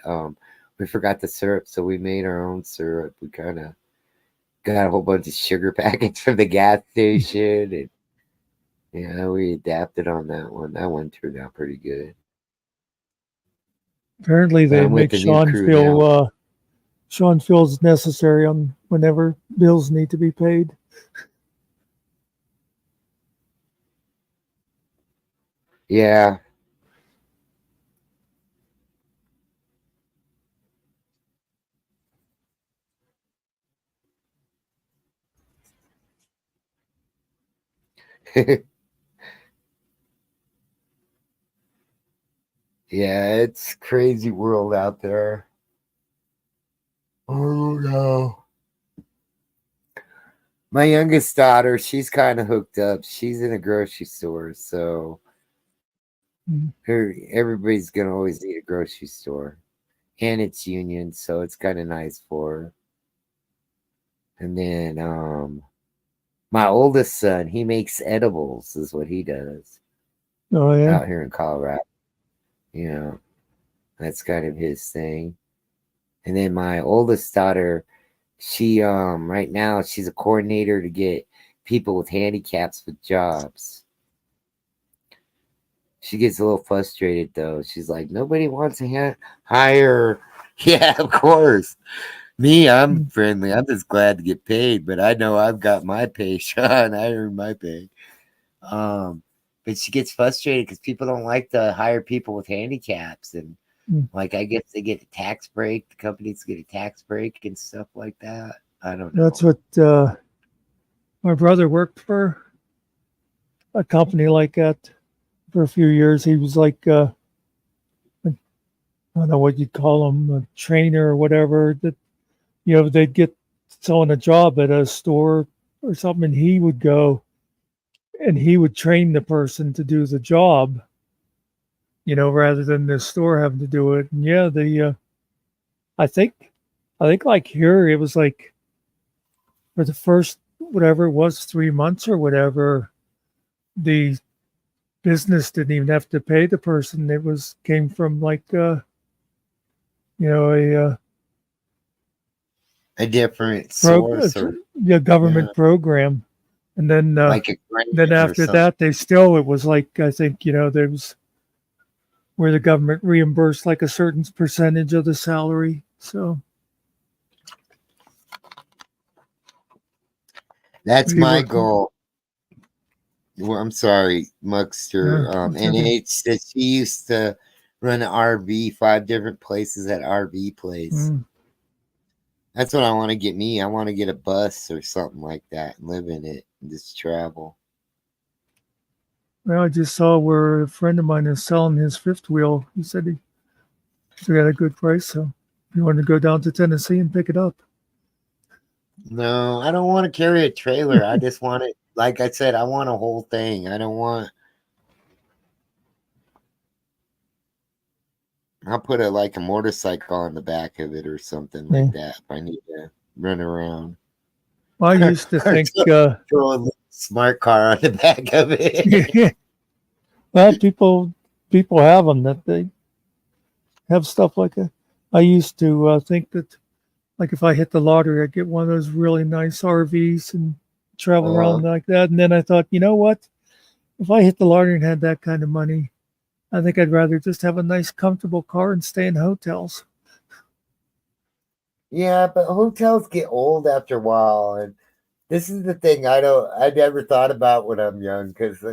we forgot the syrup, so we made our own syrup. We kind of got a whole bunch of sugar packets from the gas station, and yeah, we adapted on that one. That one turned out pretty good. Apparently, But they I'm with make the new Sean crew now. feel Sean feels necessary on whenever bills need to be paid. Yeah. Yeah, it's crazy world out there. Oh no. My youngest daughter, she's kind of hooked up. She's in a grocery store, so everybody's gonna always need a grocery store, and it's union, so it's kind of nice for her. And then my oldest son, he makes edibles, is what he does Oh yeah, out here in Colorado. You know, that's kind of his thing. And then my oldest daughter, she right now she's a coordinator to get people with handicaps with jobs. She gets a little frustrated though. She's like, nobody wants to hire. Yeah, of course. Me, I'm Mm. friendly. I'm just glad to get paid, but I know I've got my pay, Sean. I earned my pay. Um, but she gets frustrated because people don't like to hire people with handicaps, and Mm. like I guess they get a tax break. The companies get a tax break and stuff like that. I don't That's know. what my brother worked for a company like that for a few years. He was like, I don't know what you'd call him, a trainer or whatever. That they'd get someone a job at a store or something, and he would go and he would train the person to do the job, rather than the store having to do it. And yeah, I think, I think like here it was like for the first whatever it was 3 months or whatever, the business didn't even have to pay the person. It was came from like a A different program, source, or yeah, yeah, government program, and like a then grant or after something. that, they still it was like I think there was where the government reimbursed like a certain percentage of the salary. So That's he my worked. goal. Well, I'm sorry, Muckster. That's And okay. H said she used to run an RV, 5 different places at RV place. Mm. That's what I want to get me. I want to get a bus or something like that and live in it and just travel. Well, I just saw where a friend of mine is selling his fifth wheel. He said he got a good price, so if you want to go down to Tennessee and pick it up. No, I don't want to carry a trailer. I just want it. Like I said, I want a whole thing. I don't want. I'll put like a motorcycle on the back of it or something Yeah. like that if I need to run around. Well, I used to Or think, throw a little smart car on the back of it. well, people have them that they have stuff like that. I used to think that, like, if I hit the lottery, I'd get one of those really nice RVs and travel uh, around like that. And then I thought, you know what? If I hit the lottery and had that kind of money, I think I'd rather just have a nice, comfortable car and stay in hotels. yeah, but hotels get old after a while, and this is the thing I never thought about when I'm young because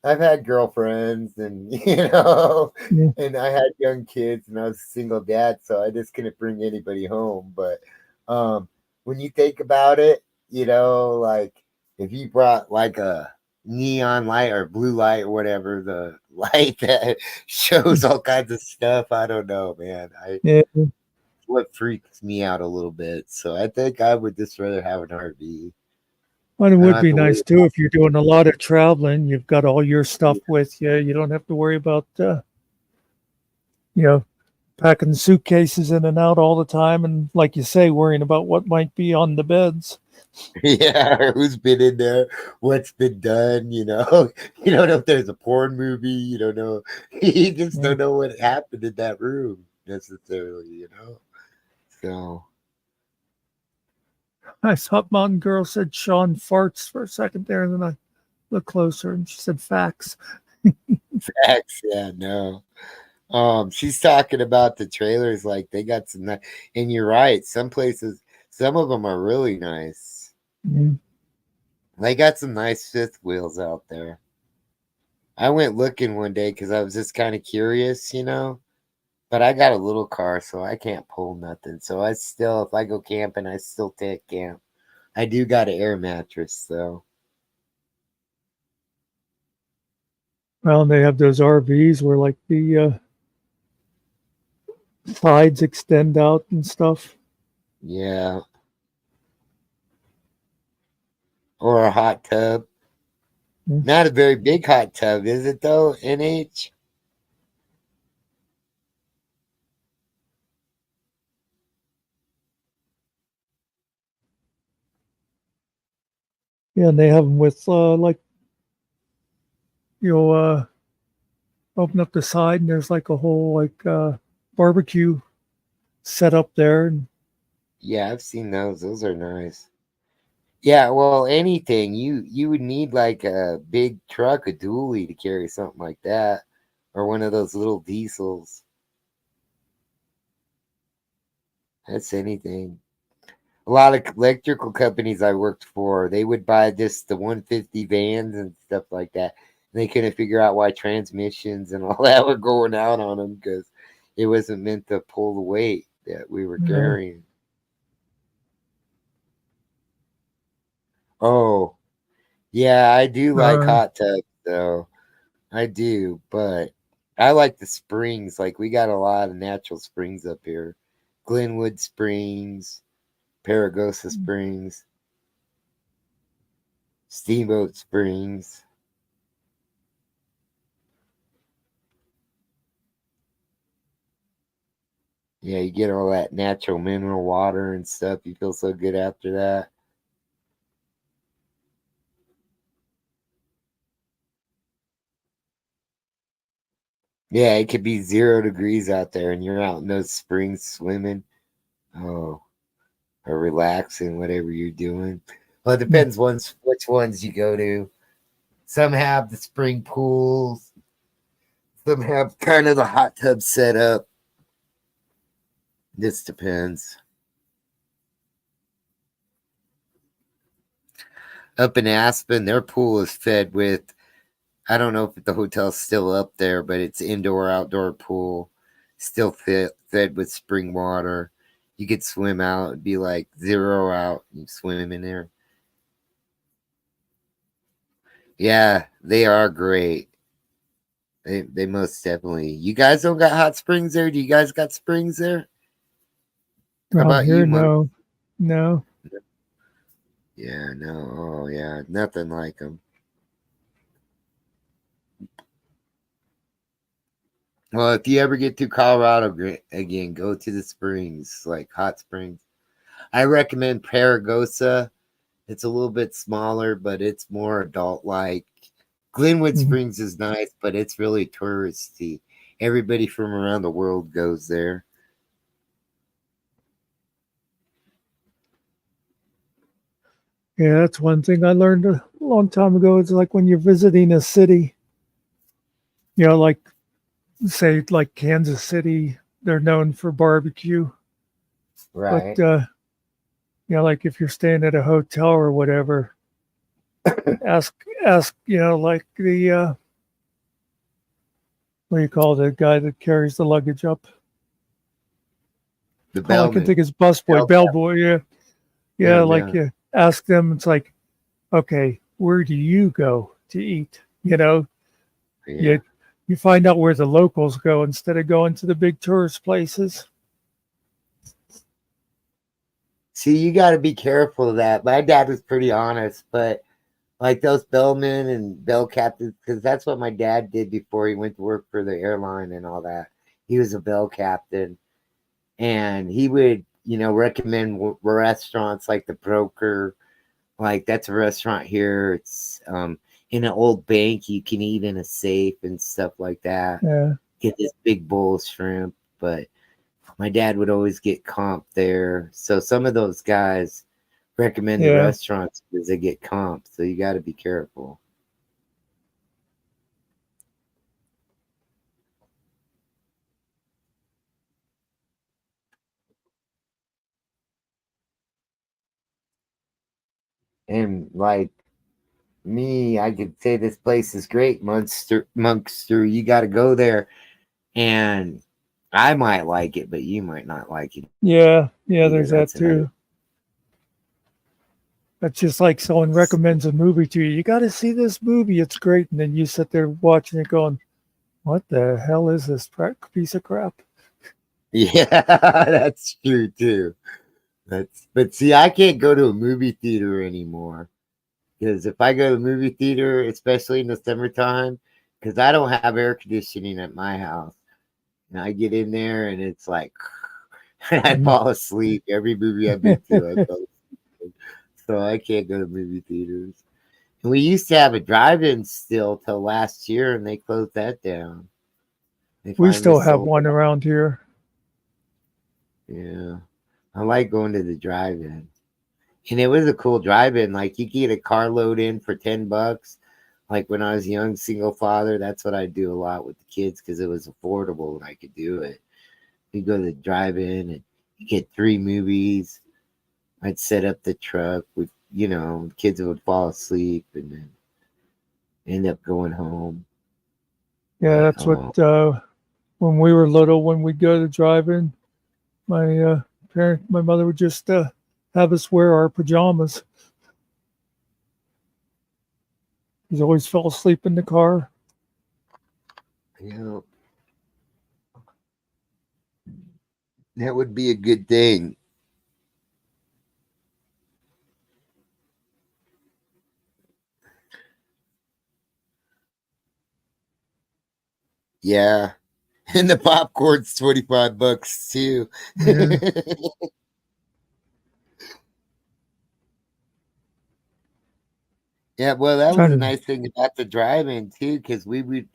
I've had girlfriends and Yeah. and I had young kids and I was a single dad, so I just couldn't bring anybody home. But when you think about it, like if you brought like a neon light or blue light or whatever, the light that shows all kinds of stuff, I don't know, man. I Yeah. What freaks me out a little bit. So I think I would just rather have an RV. Well, it I don't would have be to worry nice too if you're doing a lot of traveling. You've got all your stuff with you. You don't have to worry about, you know, packing suitcases in and out all the time. And like you say, worrying about what might be on the beds. Yeah, who's been in there, what's been done, You don't know if there's a porn movie, you don't know. You just Yeah. don't know what happened in that room necessarily. So I thought Mountain Girl said Sean farts for a second there, and then I looked closer and she said facts. facts, yeah, no. She's talking about the trailers, like they got some and you're right, some places, some of them are really nice. Mm. They got some nice fifth wheels out there. I went looking one day because I was just kind of curious. But I got a little car, so I can't pull nothing. So I still, if I go camping, I still take camp. I do got an air mattress, though. Well, and they have those RVs where like the sides extend out and stuff. Yeah. Or a hot tub. Mm. Not a very big hot tub, is it, though, NH? Yeah, and they have them with like you know uh, open up the side and there's like a whole like barbecue set up there. And Yeah, I've seen those. Those are nice. Yeah, well, anything. You would need like a big truck, a dually to carry something like that. Or one of those little diesels. That's anything. A lot of electrical companies I worked for, they would buy the 150 vans and stuff like that. And they couldn't figure out why transmissions and all that were going out on them because it wasn't meant to pull the weight that we were Yeah. carrying. Oh, yeah, I do like Uh, hot tubs though. I do, but I like the springs. Like we got a lot of natural springs up here. Glenwood Springs, Paragosa Springs, Steamboat Springs. Yeah, you get all that natural mineral water and stuff. You feel so good after that. Yeah, it could be 0 degrees out there and you're out in those springs swimming. Oh, or relaxing, whatever you're doing. Well, it depends which ones you go to. Some have the spring pools. Some have kind of the hot tub set up. This depends. Up in Aspen, their pool is fed with, I don't know if the hotel's still up there, but it's indoor outdoor pool, still fed with spring water. You could swim out, it'd be like 0 out. You swim in there. Yeah, they are great. They most definitely. You guys don't got hot springs there? Do you guys got springs there? How Down about you, here, Monk? no. Yeah, no. Oh, yeah, nothing like them. Well, if you ever get to Colorado again, go to the springs, like hot springs. I recommend Paragosa. It's a little bit smaller, but it's more adult like. Glenwood Mhm. Springs is nice, but it's really touristy. Everybody from around the world goes there. Yeah, that's one thing I learned a long time ago. It's like when you're visiting a city, like say like Kansas City, they're known for barbecue, but Right. like if you're staying at a hotel or whatever, ask ask like the what do you call the guy that carries the luggage up? The All I can bellman. think is busboy, Bell, bellboy. Yeah, yeah. yeah, Like yeah, you ask them, it's like, okay, where do you go to eat? yeah. You you find out where the locals go instead of going to the big tourist places. See, you got to be careful of that. My dad was pretty honest, but like those bellmen and bell captains, because that's what my dad did before he went to work for the airline and all that. He was a bell captain, and he would, recommend restaurants like the Broker. Like that's a restaurant here. It's in an old bank. You can eat in a safe and stuff like that. Yeah, Get this big bowl of shrimp, but my dad would always get comp there. So some of those guys recommend the yeah, restaurants because they get comp. So you got to be careful. And like me, I could say this place is great, Monkster. You got to go there, and I might like it, but you might not like it yeah. either. There's that That's another. too. That's just like someone recommends a movie to you. You got to see this movie. It's great, and then you sit there watching it, going, "What the hell is this piece of crap?" Yeah, that's true too. But see, I can't go to a movie theater anymore because if I go to a movie theater, especially in the summertime, because I don't have air conditioning at my house, and I get in there and it's like I Mm. fall asleep. Every movie I've been to, I fell asleep. So I can't go to movie theaters. And we used to have a drive-in still till last year, and they closed that down. They We finally still have sold one it. around here. Yeah, I like going to the drive-in. And it was a cool drive-in. Like you could get a carload in for $10. Like when I was a young single father, that's what I do a lot with the kids because it was affordable and I could do it. You go to the drive-in and get 3 movies. I'd set up the truck with, kids would fall asleep and then end up going home. Yeah, But that's what when we were little, when we'd go to drive-in, my mother would just have us wear our pajamas. He's always fell asleep in the car. That would be a good thing. Yeah. And the popcorn's $25 too. Yeah. Yeah, well, that was Trying a to, nice thing about the drive-in too, because we would,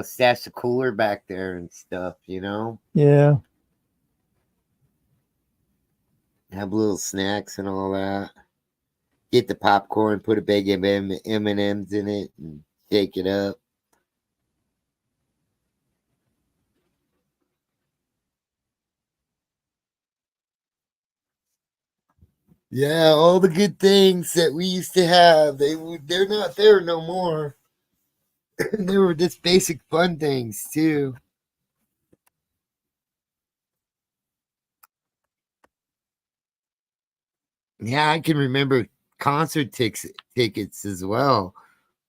stash the cooler back there and stuff, yeah, have little snacks and all that. Get the popcorn, put a bag of M&Ms in it, and shake it up. Yeah, all the good things that we used to have, they're not there no more. They were just basic fun things too. Yeah, I can remember concert tickets as well.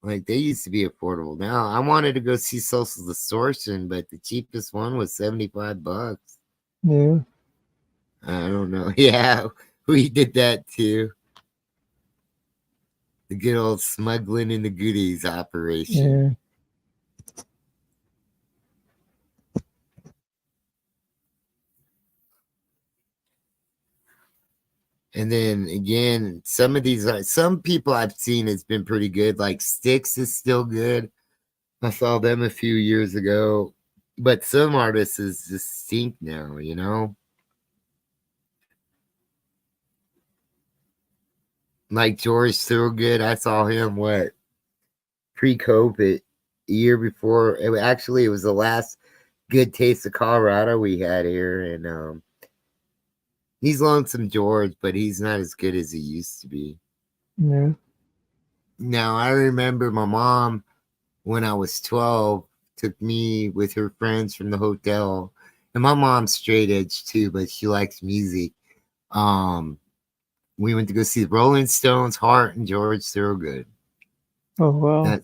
Like they used to be affordable. Now I wanted to go see Social Distortion, but the cheapest one was $75. yeah, I don't know. Yeah, we did that too. The good old smuggling in the goodies operation. yeah. And then again, some people I've seen has been pretty good. Like Styx is still good. I saw them a few years ago. But some artists is just stink now. Like George Thorogood, I saw him pre-COVID, a year before. It was the last good taste of Colorado we had here, and he's Lonesome George, but he's not as good as he used to be. Yeah. Now I remember my mom when I was 12 took me with her friends from the hotel, and my mom's straight edge too, but she likes music. We went to go see the Rolling Stones, Hart, and George Thorogood. Oh wow. That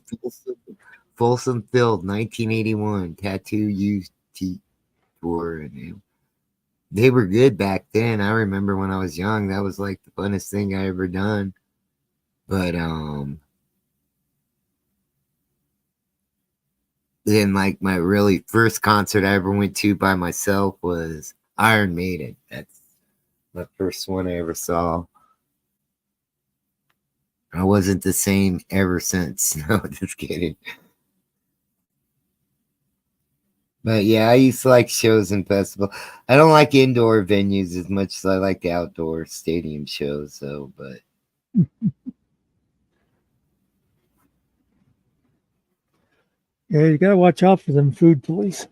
Folsom Field, 1981 Tattoo UT tour, and they were good back then. I remember when I was young, that was like the funnest thing I ever done. But then like my really first concert I ever went to by myself was Iron Maiden. That's my first one I ever saw. I wasn't the same ever since. No, just kidding. But yeah, I used to like shows and festivals. I don't like indoor venues as much as I like the outdoor stadium shows, though. But Yeah, you gotta watch out for them food police.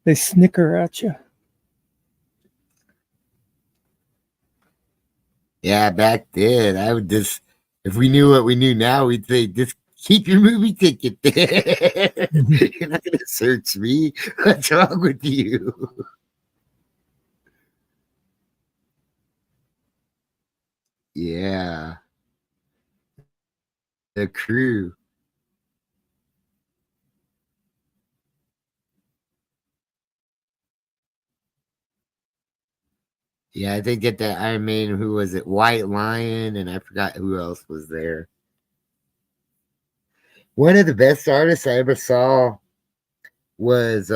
They snicker at you. yeah, back then I would just, if we knew what we knew now, we'd say, just keep your movie ticket there. You're not gonna search me. What's wrong with you? Yeah, the crew. Yeah, I think that Iron Maiden, who was it? White Lion, and I forgot who else was there. One of the best artists I ever saw was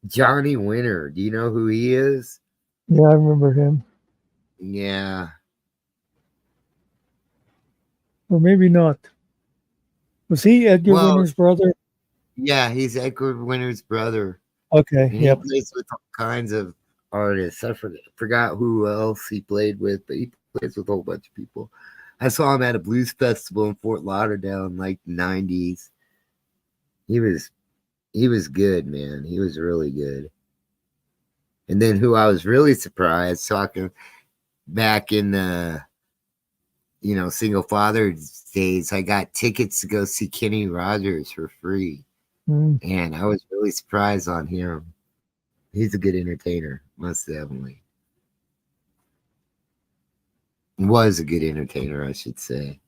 Johnny Winter. Do you know who he is? Yeah, I remember him. Yeah. Or maybe not. Was he Edgar Well, Winter's brother? yeah, he's Edward Winter's brother. Okay, And he yep. plays with all kinds of artists. I forgot who else he played with, but he plays with a whole bunch of people. I saw him at a blues festival in Fort Lauderdale in like the 90s. He was good, man. He was really good. And then who I was really surprised talking back in the, single father's days, I got tickets to go see Kenny Rogers for free. Mm. And I was really surprised on him. He's a good entertainer, most definitely. Was a good entertainer, I should say.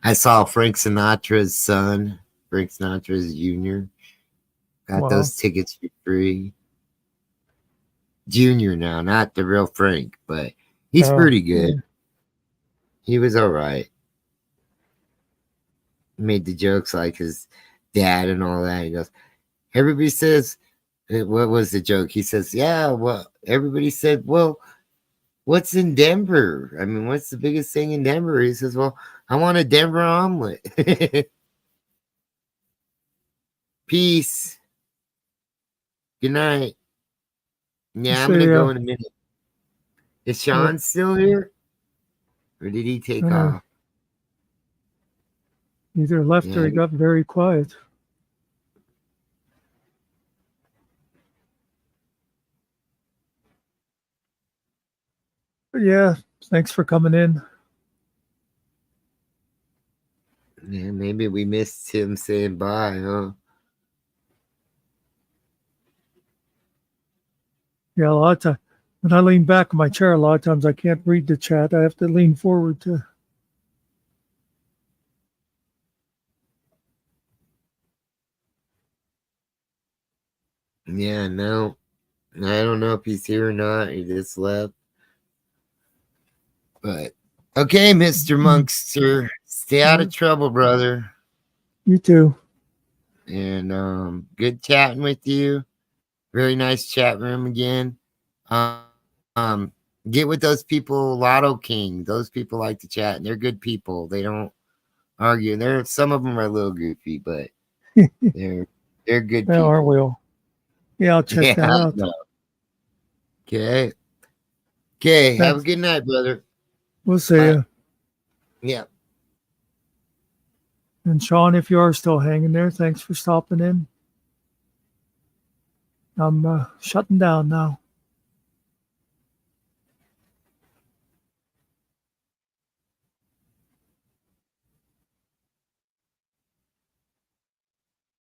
I saw Frank Sinatra's son, Frank Sinatra's Jr. Got Wow. those tickets for free. Junior now, not the real Frank, but he's Oh, pretty good. yeah. He was all right. Made the jokes like his dad and all that. He goes, everybody says, what was the joke? He says, yeah, well, everybody said, well, what's in Denver? I mean, what's the biggest thing in Denver? He says, well, I want a Denver omelet. Peace. Good night. Yeah, I'm going to go in a minute. Is Sean still here? Or did he take off? Either left or he got very quiet. But yeah, thanks for coming in. Yeah, maybe we missed him saying bye, huh? Yeah, a lot of times when I lean back in my chair, a lot of times I can't read the chat. I have to lean forward to. Yeah, no. I don't know if he's here or not. He just left. But okay, Mr. Monkster. Stay out of trouble, brother. You too. And good chatting with you. Very nice chat room again. Get with those people, Lotto King. Those people like to chat, and they're good people. They don't argue. Some of them are a little goofy, but they're good people. Aren't we all? Yeah, I'll check that out. No. Okay. Okay. Have a good night, brother. We'll see you. Yeah. And Sean, if you are still hanging there, thanks for stopping in. I'm shutting down now.